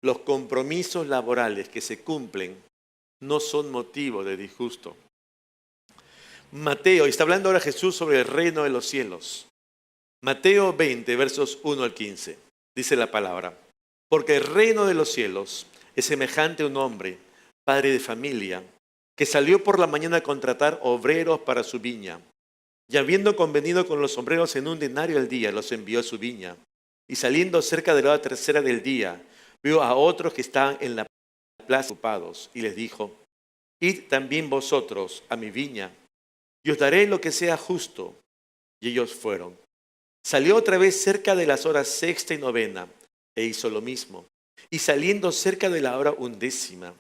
Los compromisos laborales que se cumplen no son motivo de disgusto. Mateo, y está hablando ahora Jesús sobre el reino de los cielos. Mateo 20, versos 1 al 15. Dice la palabra, porque el reino de los cielos es semejante a un hombre, padre de familia, que salió por la mañana a contratar obreros para su viña. Y habiendo convenido con los obreros en un denario al día, los envió a su viña. Y saliendo cerca de la hora tercera del día, vio a otros que estaban en la plaza ocupados, y les dijo, id también vosotros a mi viña, y os daré lo que sea justo. Y ellos fueron. Salió otra vez cerca de las horas sexta y novena, e hizo lo mismo. Y saliendo cerca de la hora undécima,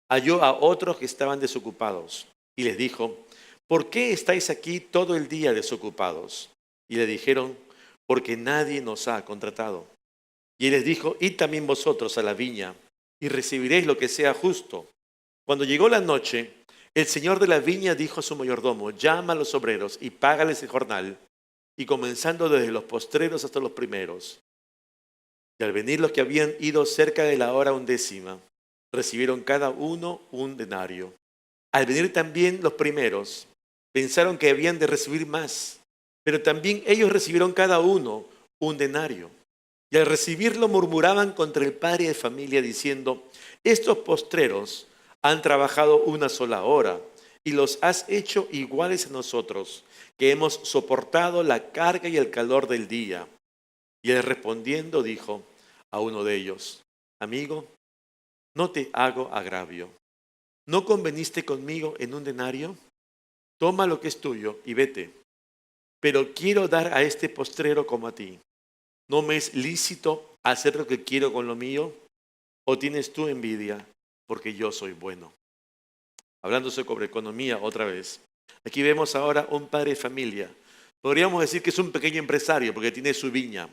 halló a otros que estaban desocupados, y les dijo, ¿por qué estáis aquí todo el día desocupados? Y le dijeron, porque nadie nos ha contratado. Y él les dijo, id también vosotros a la viña, y recibiréis lo que sea justo. Cuando llegó la noche, el señor de la viña dijo a su mayordomo, llama a los obreros y págales el jornal, y comenzando desde los postreros hasta los primeros. Y al venir los que habían ido cerca de la hora undécima, recibieron cada uno un denario. Al venir también los primeros, pensaron que habían de recibir más, pero también ellos recibieron cada uno un denario. Y al recibirlo murmuraban contra el padre de familia diciendo, estos postreros han trabajado una sola hora y los has hecho iguales a nosotros, que hemos soportado la carga y el calor del día. Y él respondiendo dijo a uno de ellos, amigo, no te hago agravio. ¿No conveniste conmigo en un denario? Toma lo que es tuyo y vete. Pero quiero dar a este postrero como a ti. ¿No me es lícito hacer lo que quiero con lo mío? ¿O tienes tú envidia porque yo soy bueno? Hablando sobre economía otra vez. Aquí vemos ahora un padre de familia. Podríamos decir que es un pequeño empresario porque tiene su viña.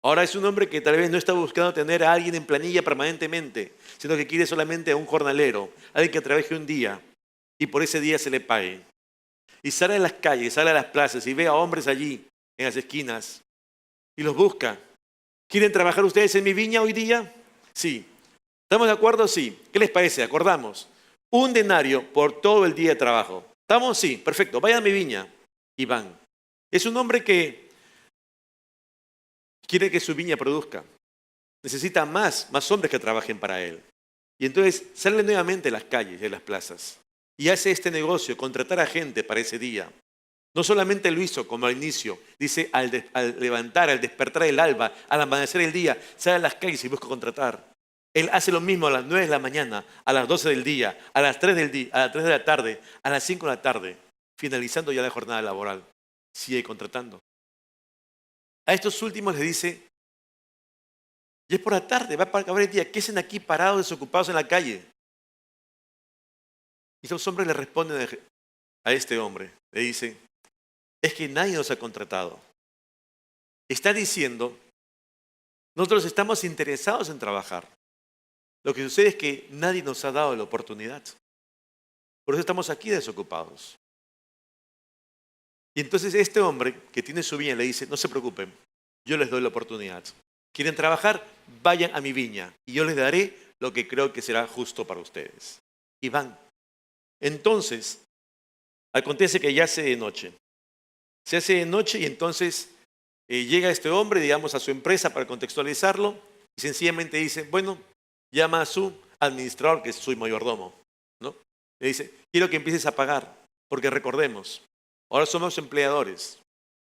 Ahora es un hombre que tal vez no está buscando tener a alguien en planilla permanentemente, sino que quiere solamente a un jornalero, alguien que trabaje un día y por ese día se le pague. Y sale a las calles, sale a las plazas y ve a hombres allí en las esquinas y los busca. ¿Quieren trabajar ustedes en mi viña hoy día? Sí. ¿Estamos de acuerdo? Sí. ¿Qué les parece? Acordamos. Un denario por todo el día de trabajo. ¿Estamos? Sí. Perfecto. Vayan a mi viña. Y van. Es un hombre que quiere que su viña produzca. Necesita más hombres que trabajen para él. Y entonces sale nuevamente a las calles y a las plazas. Y hace este negocio, contratar a gente para ese día. No solamente lo hizo como al inicio, dice al levantar, al despertar el alba, al amanecer el día, sale a las calles y busca contratar. Él hace lo mismo a las 9 de la mañana, a las 12 del día, a las 3 del día, a las 3 de la tarde, a las 5 de la tarde, finalizando ya la jornada laboral. Sigue contratando. A estos últimos les dice, Y es por la tarde, va a acabar el día. ¿Qué hacen aquí parados, desocupados en la calle? Y esos hombres le responden a este hombre. Le dicen, es que nadie nos ha contratado. Está diciendo, nosotros estamos interesados en trabajar. Lo que sucede es que nadie nos ha dado la oportunidad. Por eso estamos aquí desocupados. Y entonces este hombre que tiene su viña le dice, no se preocupen, yo les doy la oportunidad. ¿Quieren trabajar? Vayan a mi viña y yo les daré lo que creo que será justo para ustedes. Y van. Entonces, acontece que ya se hace de noche. Se hace de noche y entonces llega este hombre, digamos, a su empresa para contextualizarlo y sencillamente dice, bueno, llama a su administrador, que es su mayordomo, ¿no? Le dice, quiero que empieces a pagar, porque recordemos, ahora somos empleadores,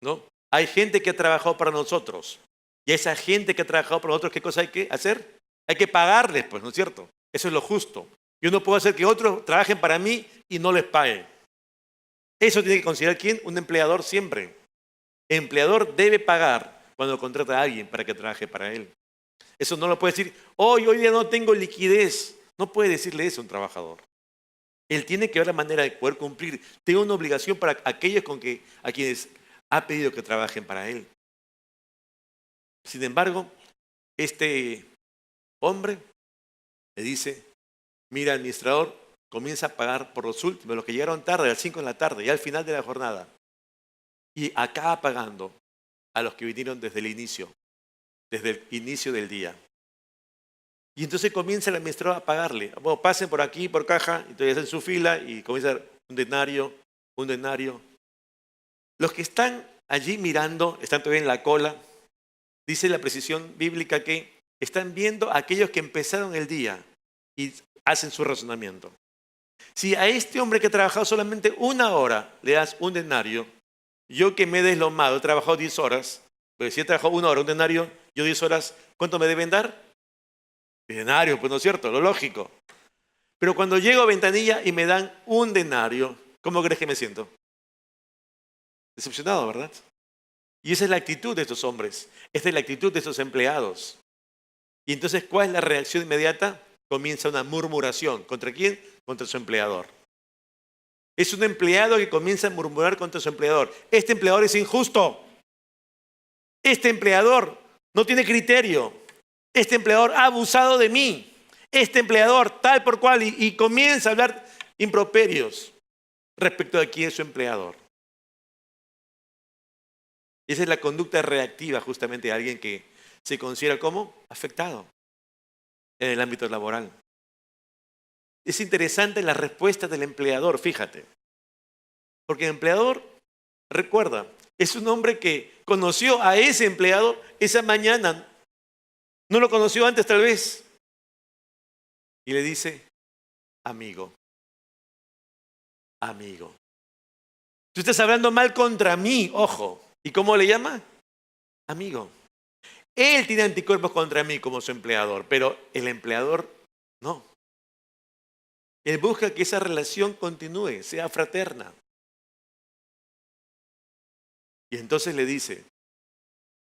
¿no? Hay gente que ha trabajado para nosotros y a esa gente que ha trabajado para nosotros, ¿qué cosa hay que hacer? Hay que pagarles, pues, ¿no es cierto? Eso es lo justo. Yo no puedo hacer que otros trabajen para mí y no les pague. Eso tiene que considerar ¿quién? Un empleador siempre. El empleador debe pagar cuando contrata a alguien para que trabaje para él. Eso no lo puede decir, hoy día no tengo liquidez. No puede decirle eso a un trabajador. Él tiene que ver la manera de poder cumplir. Tiene una obligación para aquellos a quienes ha pedido que trabajen para él. Sin embargo, este hombre le dice, mira, administrador, comienza a pagar por los últimos, los que llegaron tarde, a las 5 de la tarde, ya al final de la jornada. Y acaba pagando a los que vinieron desde el inicio del día. Y entonces comienza el administrador a pagarle. Bueno, pasen por aquí, por caja, entonces hacen su fila y comienza a dar un denario. Los que están allí mirando, están todavía en la cola, dice la precisión bíblica que están viendo a aquellos que empezaron el día y hacen su razonamiento. Si a este hombre que ha trabajado solamente 1 hora le das un denario, yo que me he deslomado, he trabajado 10 horas, pero si he trabajado 1 hora, un denario, yo 10 horas, ¿cuánto me deben dar? Denario, pues no es cierto, lo lógico. Pero cuando llego a ventanilla y me dan un denario, ¿cómo crees que me siento? Decepcionado, ¿verdad? Y esa es la actitud de estos hombres, esta es la actitud de estos empleados. Y entonces, ¿cuál es la reacción inmediata? Comienza una murmuración. ¿Contra quién? Contra su empleador. Es un empleado que comienza a murmurar contra su empleador. Este empleador es injusto. Este empleador no tiene criterio. Este empleador ha abusado de mí. Este empleador tal por cual y comienza a hablar improperios respecto de quién es su empleador. Esa es la conducta reactiva justamente de alguien que se considera como afectado en el ámbito laboral. Es interesante la respuesta del empleador, fíjate. Porque el empleador, recuerda, es un hombre que conoció a ese empleado esa mañana. No lo conoció antes tal vez. Y le dice, amigo. Tú estás hablando mal contra mí, ojo. ¿Y cómo le llama? Amigo. Él tiene anticuerpos contra mí como su empleador, pero el empleador no. Él busca que esa relación continúe, sea fraterna. Y entonces le dice,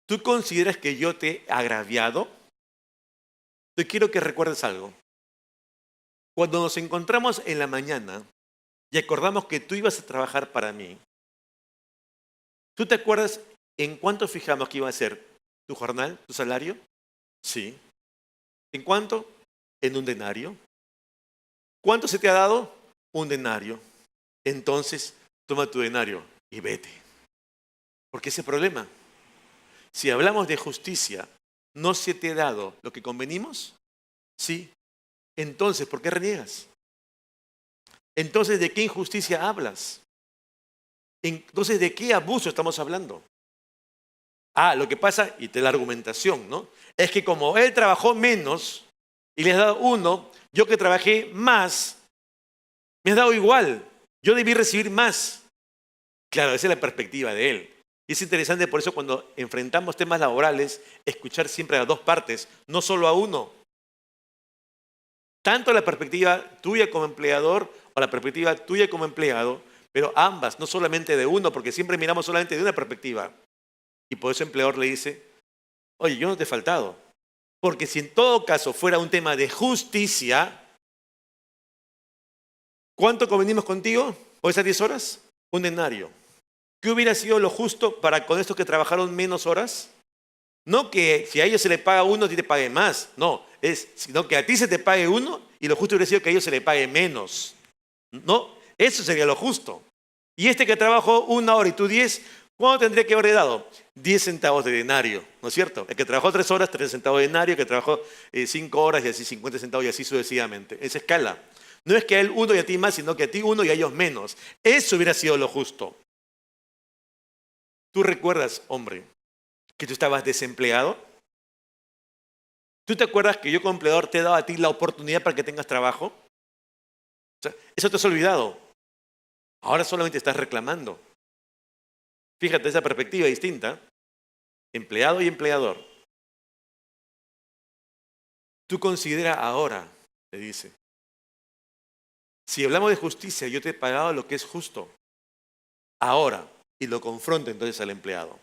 ¿tú consideras que yo te he agraviado? Te quiero que recuerdes algo. Cuando nos encontramos en la mañana y acordamos que tú ibas a trabajar para mí, ¿tú te acuerdas en cuánto fijamos que iba a ser tu jornal, tu salario? Sí. ¿En cuánto? En un denario. ¿Cuánto se te ha dado? Un denario. Entonces, toma tu denario y vete. Porque ese problema, si hablamos de justicia, ¿no se te ha dado lo que convenimos? Sí. Entonces, ¿por qué reniegas? Entonces, ¿de qué injusticia hablas? Entonces, ¿de qué abuso estamos hablando? Lo que pasa, y te la argumentación, ¿no? Es que como él trabajó menos y le has dado 1, yo que trabajé más, me has dado igual. Yo debí recibir más. Claro, esa es la perspectiva de él. Y es interesante por eso cuando enfrentamos temas laborales, escuchar siempre a las dos partes, no solo a uno. Tanto la perspectiva tuya como empleador o la perspectiva tuya como empleado, pero ambas, no solamente de uno, porque siempre miramos solamente de una perspectiva. Y por eso el empleador le dice, oye, yo no te he faltado. Porque si en todo caso fuera un tema de justicia, ¿cuánto convenimos contigo por esas 10 horas? Un denario. ¿Qué hubiera sido lo justo para con estos que trabajaron menos horas? No que si a ellos se les paga uno, a ti te pague más. No, sino que a ti se te pague uno y lo justo hubiera sido que a ellos se les pague menos. No, eso sería lo justo. Y este que trabajó 1 hora y tú 10, ¿cuánto tendría que haberle dado? 10 centavos de denario, ¿no es cierto? El que trabajó 3 horas, 3 centavos de denario, el que trabajó 5 horas y así 50 centavos y así sucesivamente. Esa escala. No es que a él uno y a ti más, sino que a ti uno y a ellos menos. Eso hubiera sido lo justo. ¿Tú recuerdas, hombre, que tú estabas desempleado? ¿Tú te acuerdas que yo como empleador te he dado a ti la oportunidad para que tengas trabajo? O sea, eso te has olvidado. Ahora solamente estás reclamando. Fíjate, esa perspectiva distinta. Empleado y empleador. Tú considera ahora, le dice. Si hablamos de justicia, yo te he pagado lo que es justo. Ahora. Y lo confronta entonces al empleado.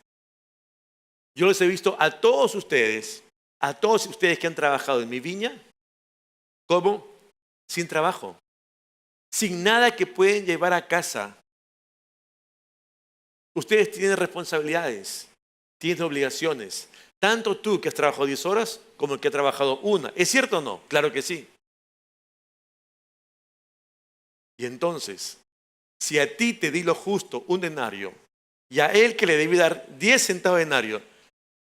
Yo los he visto a todos ustedes que han trabajado en mi viña, como sin trabajo, sin nada que pueden llevar a casa. Ustedes tienen responsabilidades, tienen obligaciones. Tanto tú que has trabajado 10 horas como el que ha trabajado 1. ¿Es cierto o no? Claro que sí. Y entonces, si a ti te di lo justo, un denario, y a él que le debí dar 10 centavos de denario,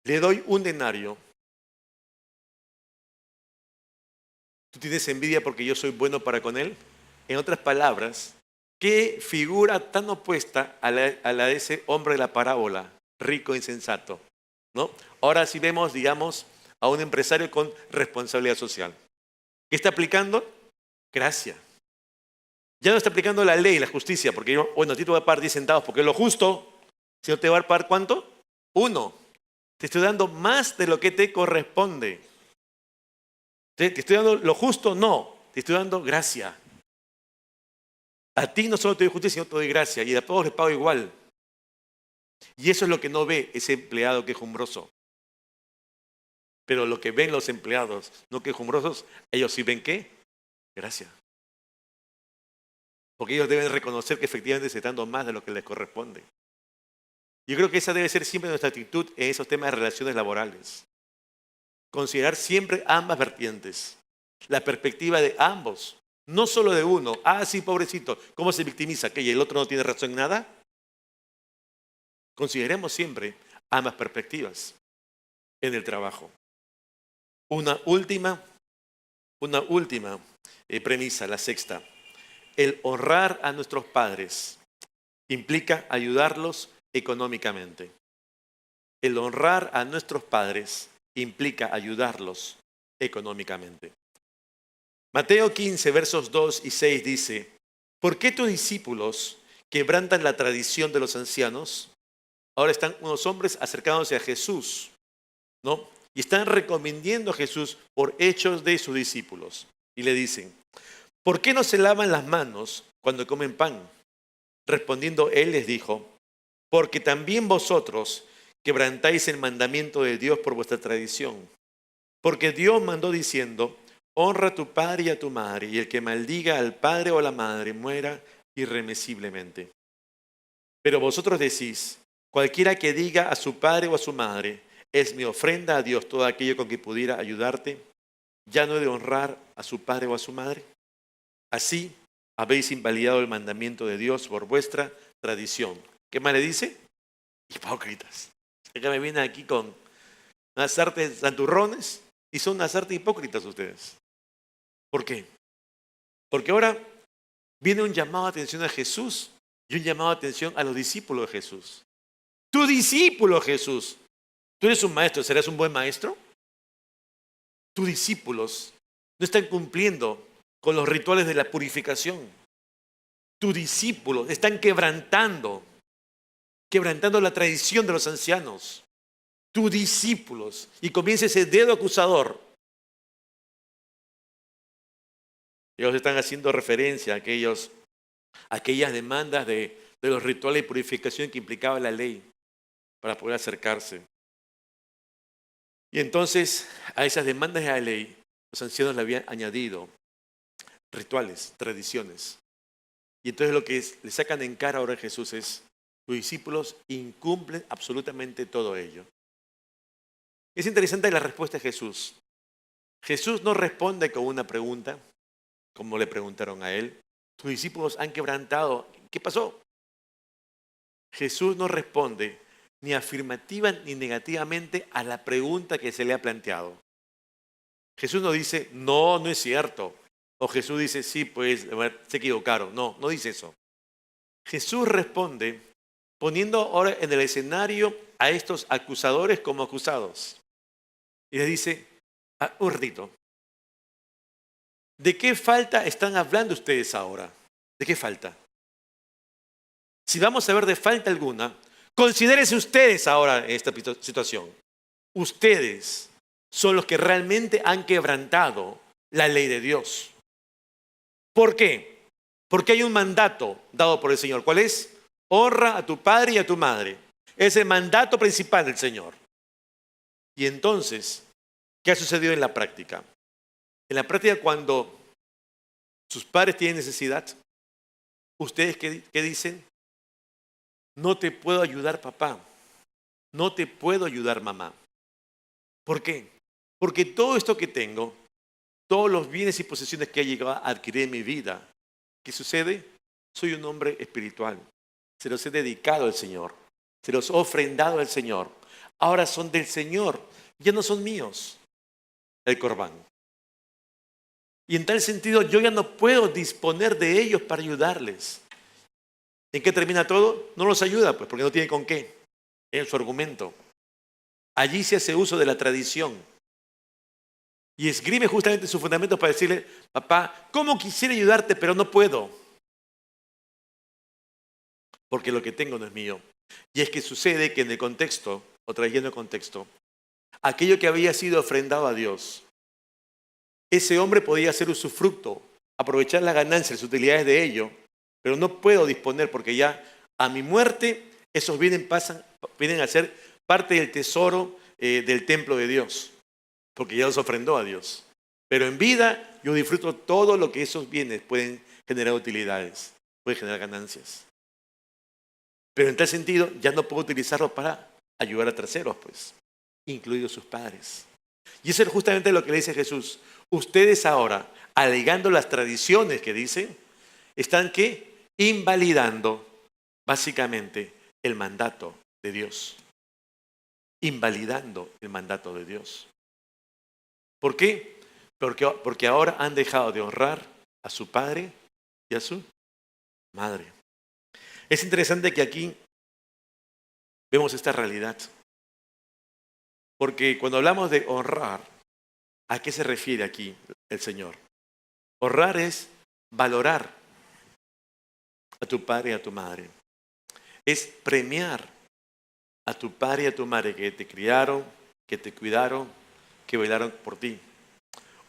le doy un denario, ¿tú tienes envidia porque yo soy bueno para con él? En otras palabras, ¿qué figura tan opuesta a la de ese hombre de la parábola, rico e insensato? ¿No? Ahora sí vemos, digamos, a un empresario con responsabilidad social. ¿Qué está aplicando? Gracia. Ya no está aplicando la ley, la justicia, porque yo, bueno, a ti te voy a pagar 10 centavos porque es lo justo. Si no te va a pagar, ¿cuánto? 1. Te estoy dando más de lo que te corresponde. ¿Te estoy dando lo justo? No. Te estoy dando gracia. A ti no solo te doy justicia, sino te doy gracia. Y a todos les pago igual. Y eso es lo que no ve ese empleado quejumbroso. Pero lo que ven los empleados no quejumbrosos, ellos sí ven ¿qué? Gracia. Porque ellos deben reconocer que efectivamente se están dando más de lo que les corresponde. Yo creo que esa debe ser siempre nuestra actitud en esos temas de relaciones laborales. Considerar siempre ambas vertientes. La perspectiva de ambos. No solo de uno. Ah, sí, pobrecito. ¿Cómo se victimiza? ¿Que el otro no tiene razón en nada? Consideremos siempre ambas perspectivas en el trabajo. Una última premisa, la sexta. El honrar a nuestros padres implica ayudarlos económicamente. El honrar a nuestros padres implica ayudarlos económicamente. Mateo 15, versos 2 y 6 dice, ¿por qué tus discípulos quebrantan la tradición de los ancianos? Ahora están unos hombres acercándose a Jesús, ¿no? Y están recomendando a Jesús por hechos de sus discípulos. Y le dicen, ¿por qué no se lavan las manos cuando comen pan? Respondiendo él les dijo, porque también vosotros quebrantáis el mandamiento de Dios por vuestra tradición. Porque Dios mandó diciendo, honra a tu padre y a tu madre, y el que maldiga al padre o a la madre muera irremisiblemente. Pero vosotros decís, cualquiera que diga a su padre o a su madre, es mi ofrenda a Dios todo aquello con que pudiera ayudarte, ¿ya no he de honrar a su padre o a su madre? Así habéis invalidado el mandamiento de Dios por vuestra tradición. ¿Qué más le dice? Hipócritas. Es que me vienen aquí con unas artes santurrones y son unas artes hipócritas ustedes. ¿Por qué? Porque ahora viene un llamado de atención a Jesús y un llamado de atención a los discípulos de Jesús. Tu discípulo Jesús. Tú eres un maestro, ¿serás un buen maestro? Tus discípulos no están cumpliendo con los rituales de la purificación. Tus discípulos están quebrantando la tradición de los ancianos. Tus discípulos. Y comienza ese dedo acusador. Ellos están haciendo referencia a aquellas demandas de los rituales de purificación que implicaba la ley para poder acercarse. Y entonces a esas demandas de la ley, los ancianos le habían añadido rituales, tradiciones. Y entonces lo que le sacan en cara ahora a Jesús es, tus discípulos incumplen absolutamente todo ello. Es interesante la respuesta de Jesús. Jesús no responde con una pregunta, como le preguntaron a él. Tus discípulos han quebrantado. ¿Qué pasó? Jesús no responde ni afirmativa ni negativamente a la pregunta que se le ha planteado. Jesús no dice, no, no es cierto. O Jesús dice, sí, pues se equivocaron. No, no dice eso. Jesús responde poniendo ahora en el escenario a estos acusadores como acusados. Y les dice, un ratito, ¿de qué falta están hablando ustedes ahora? ¿De qué falta? Si vamos a ver de falta alguna, considérense ustedes ahora en esta situación. Ustedes son los que realmente han quebrantado la ley de Dios. ¿Por qué? Porque hay un mandato dado por el Señor. ¿Cuál es? Honra a tu padre y a tu madre. Es el mandato principal del Señor. Y entonces, ¿qué ha sucedido en la práctica? En la práctica, cuando sus padres tienen necesidad, ¿ustedes qué dicen? No te puedo ayudar, papá. No te puedo ayudar, mamá. ¿Por qué? Porque todo esto que tengo, todos los bienes y posesiones que he llegado a adquirir en mi vida, ¿qué sucede? Soy un hombre espiritual. Se los he dedicado al Señor. Se los he ofrendado al Señor. Ahora son del Señor. Ya no son míos. El Corbán. Y en tal sentido, yo ya no puedo disponer de ellos para ayudarles. ¿En qué termina todo? No los ayuda, pues, porque no tiene con qué. Es su argumento. Allí se hace uso de la tradición. Y esgrime justamente sus fundamentos para decirle, papá, ¿cómo quisiera ayudarte, pero no puedo? Porque lo que tengo no es mío. Y es que sucede que en el contexto, o trayendo el contexto, aquello que había sido ofrendado a Dios, ese hombre podía hacer usufructo, aprovechar las ganancias, las utilidades de ello, pero no puedo disponer porque ya a mi muerte esos bienes vienen a ser parte del tesoro del templo de Dios, porque ya los ofrendó a Dios. Pero en vida yo disfruto todo lo que esos bienes pueden generar utilidades, pueden generar ganancias. Pero en tal sentido ya no puedo utilizarlo para ayudar a terceros, pues, incluidos sus padres. Y eso es justamente lo que le dice Jesús. Ustedes ahora, alegando las tradiciones que dicen, están ¿qué? Invalidando básicamente el mandato de Dios. Invalidando el mandato de Dios. ¿Por qué? Porque ahora han dejado de honrar a su padre y a su madre. Es interesante que aquí vemos esta realidad. Porque cuando hablamos de honrar, ¿a qué se refiere aquí el Señor? Honrar es valorar a tu padre y a tu madre. Es premiar a tu padre y a tu madre que te criaron, que te cuidaron, que velaron por ti.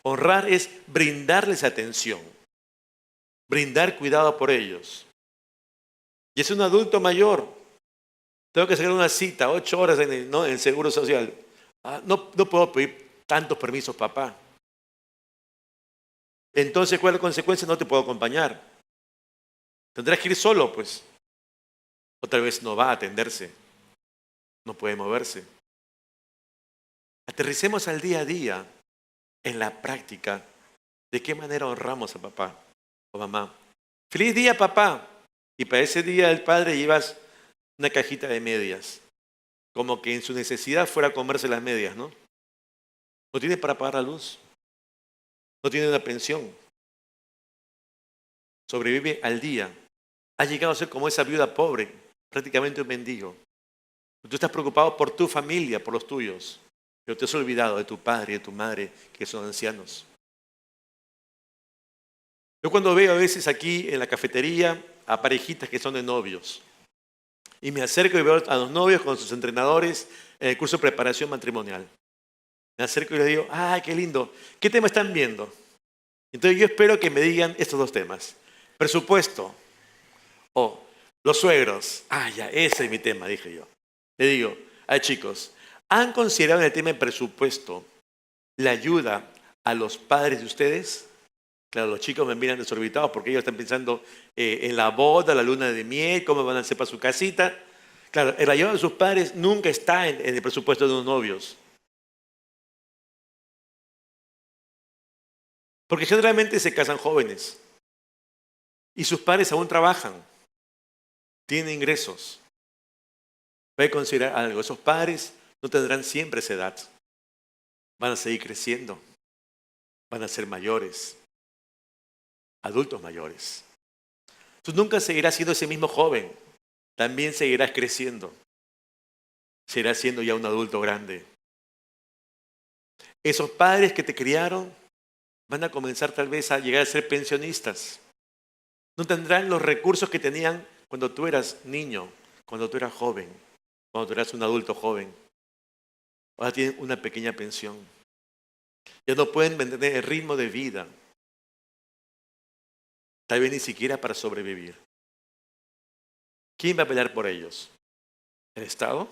Honrar es brindarles atención, brindar cuidado por ellos. Y es un adulto mayor. Tengo que sacar una cita, 8 horas en el Seguro Social. No puedo pedir tantos permisos, papá. Entonces, ¿cuál es la consecuencia? No te puedo acompañar. Tendrás que ir solo, pues. Otra vez no va a atenderse. No puede moverse. Aterricemos al día a día en la práctica de qué manera honramos a papá o mamá. Feliz día, papá. Y para ese día del padre llevas una cajita de medias. Como que en su necesidad fuera a comerse las medias, ¿no? No tiene para pagar la luz. No tiene una pensión. Sobrevive al día. Ha llegado a ser como esa viuda pobre, prácticamente un mendigo. Tú estás preocupado por tu familia, por los tuyos, pero te has olvidado de tu padre y de tu madre, que son ancianos. Yo cuando veo a veces aquí en la cafetería a parejitas que son de novios, y me acerco y veo a los novios con sus entrenadores en el curso de preparación matrimonial. Me acerco y les digo, ¡ay, qué lindo! ¿Qué tema están viendo? Entonces yo espero que me digan estos dos temas. Presupuesto o los suegros. Ya, ese es mi tema, dije yo. Le digo, chicos, ¿Han considerado en el tema de presupuesto la ayuda a los padres de ustedes? Claro, los chicos me miran desorbitados porque ellos están pensando en la boda, la luna de miel, cómo van a hacer para su casita. Claro, el ayuda de sus padres nunca está en el presupuesto de los novios. Porque generalmente se casan jóvenes y sus padres aún trabajan, tienen ingresos. Voy a considerar algo, esos padres no tendrán siempre esa edad. Van a seguir creciendo, van a ser mayores, adultos mayores. Tú nunca seguirás siendo ese mismo joven, también seguirás creciendo. Seguirás siendo ya un adulto grande. Esos padres que te criaron van a comenzar tal vez a llegar a ser pensionistas. No tendrán los recursos que tenían cuando tú eras niño, cuando tú eras joven, cuando tú eras un adulto joven. Ahora tienen una pequeña pensión. Ya no pueden mantener el ritmo de vida. Tal vez ni siquiera para sobrevivir. ¿Quién va a pelear por ellos? ¿El Estado?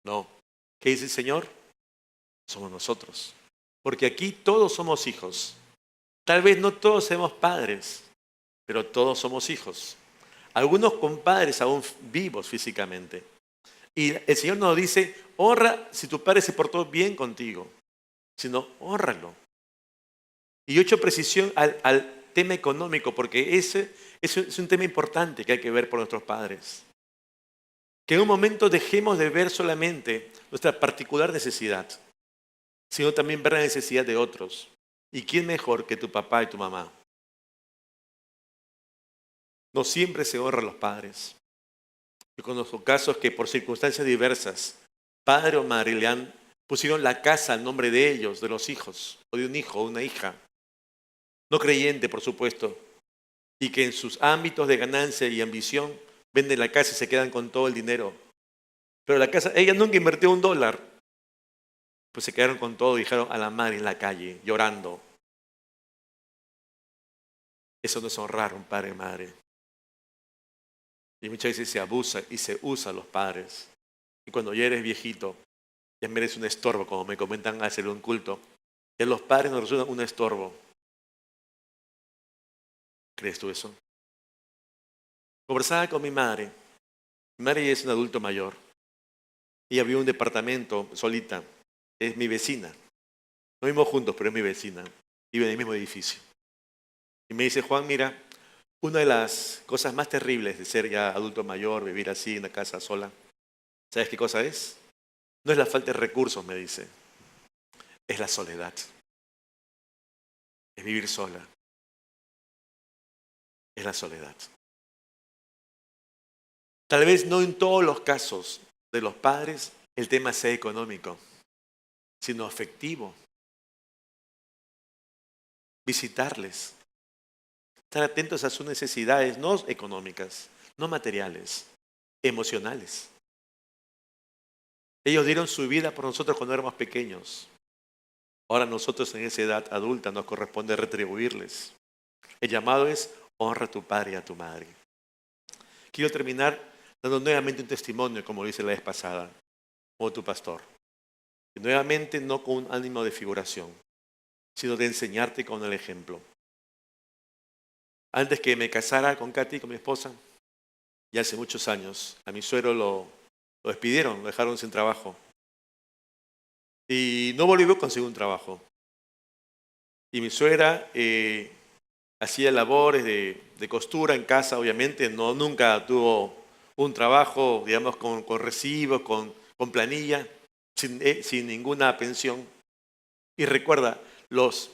No. ¿Qué dice el Señor? Somos nosotros. Porque aquí todos somos hijos. Tal vez no todos somos padres, pero todos somos hijos. Algunos con padres aún vivos físicamente. Y el Señor nos dice, honra si tu padre se portó bien contigo, sino honralo. Y yo he hecho precisión al tema económico, porque ese es un tema importante que hay que ver por nuestros padres. Que en un momento dejemos de ver solamente nuestra particular necesidad, sino también ver la necesidad de otros. ¿Y quién mejor que tu papá y tu mamá? No siempre se honra a los padres. Yo conozco casos que por circunstancias diversas, padre o madre pusieron la casa al nombre de ellos, de los hijos, o de un hijo o una hija. No creyente, por supuesto, y que en sus ámbitos de ganancia y ambición venden la casa y se quedan con todo el dinero. Pero la casa, ella nunca invirtió $1, pues se quedaron con todo y dejaron a la madre en la calle, llorando. Eso no es honrar a un padre y madre. Y muchas veces se abusa y se usa a los padres. Y cuando ya eres viejito, ya mereces un estorbo, como me comentan hacer un culto. Que los padres nos resultan un estorbo. ¿Crees tú eso? Conversaba con mi madre. Mi madre ya es un adulto mayor. Ella vive en un departamento solita. Es mi vecina. No vivimos juntos, pero es mi vecina. Vive en el mismo edificio. Y me dice, Juan, mira, una de las cosas más terribles de ser ya adulto mayor, vivir así en una casa sola, ¿sabes qué cosa es? No es la falta de recursos, me dice. Es la soledad. Es vivir sola. Es la soledad. Tal vez no en todos los casos de los padres el tema sea económico, sino afectivo. Visitarles. Estar atentos a sus necesidades, no económicas, no materiales, emocionales. Ellos dieron su vida por nosotros cuando éramos pequeños. Ahora nosotros en esa edad adulta nos corresponde retribuirles. El llamado es honra a tu padre y a tu madre. Quiero terminar dando nuevamente un testimonio, como lo hice la vez pasada, como tu pastor. Y nuevamente no con un ánimo de figuración, sino de enseñarte con el ejemplo. Antes que me casara con Katy, con mi esposa, ya hace muchos años, a mi suegro lo despidieron, lo dejaron sin trabajo. Y no volvió a conseguir un trabajo. Y mi suegra hacía labores de costura en casa, obviamente, nunca tuvo un trabajo, digamos, con recibos, con planilla, sin ninguna pensión. Y recuerda, los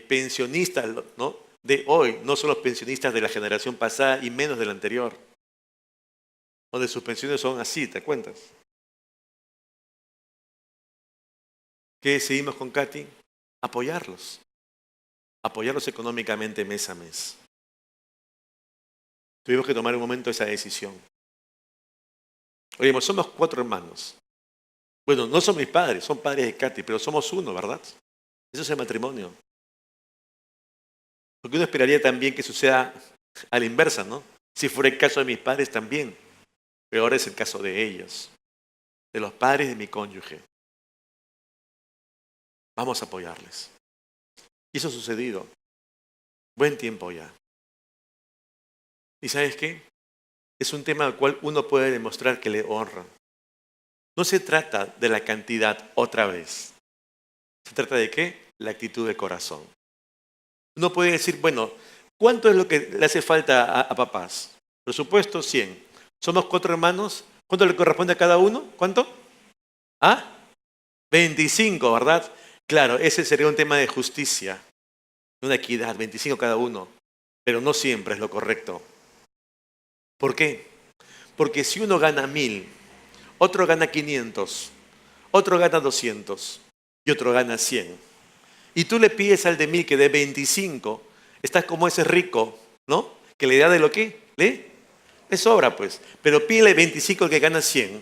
pensionistas, ¿no?, de hoy no son los pensionistas de la generación pasada y menos de la anterior, donde sus pensiones son así, ¿te cuentas? ¿Qué decidimos con Katy? Apoyarlos económicamente mes a mes. Tuvimos que tomar un momento esa decisión. Oye, somos 4 hermanos. Bueno, no son mis padres, son padres de Katy, pero somos uno, ¿verdad? Eso es el matrimonio. Porque uno esperaría también que suceda a la inversa, ¿no? Si fuera el caso de mis padres también, pero ahora es el caso de ellos. de los padres de mi cónyuge. Vamos a apoyarles. Y eso ha sucedido. Buen tiempo ya. ¿Y sabes qué? Es un tema al cual uno puede demostrar que le honra. No se trata de la cantidad otra vez. ¿Se trata de qué? La actitud de corazón. Uno puede decir, bueno, ¿cuánto es lo que le hace falta a papás? Por supuesto, 100. Somos 4 hermanos. ¿Cuánto le corresponde a cada uno? ¿Cuánto? ¿Ah? 25, ¿verdad? Claro, ese sería un tema de justicia, de una equidad, 25 cada uno. Pero no siempre es lo correcto. ¿Por qué? Porque si uno gana 1000, otro gana 500, otro gana 200 y otro gana 100. Y tú le pides al de 1000 que dé 25, estás como ese rico, ¿no? Que le da de lo que le sobra, pues. Pero pídele 25 al que gana 100.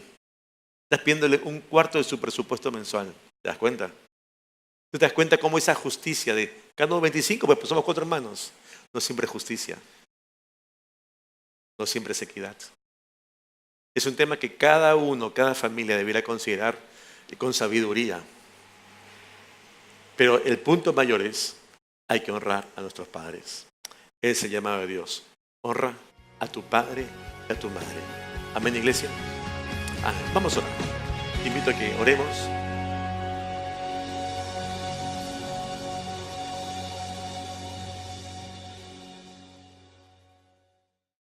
Estás pidiéndole un cuarto de su presupuesto mensual. ¿Te das cuenta? ¿Tú te das cuenta cómo esa justicia de gano 25, pues somos 4 hermanos? No siempre es justicia. No siempre es equidad. Es un tema que cada uno, cada familia debiera considerar con sabiduría. Pero el punto mayor es, hay que honrar a nuestros padres. Ese es el llamado de Dios. Honra a tu padre y a tu madre. Amén, iglesia. Amén. Vamos a orar. Te invito a que oremos.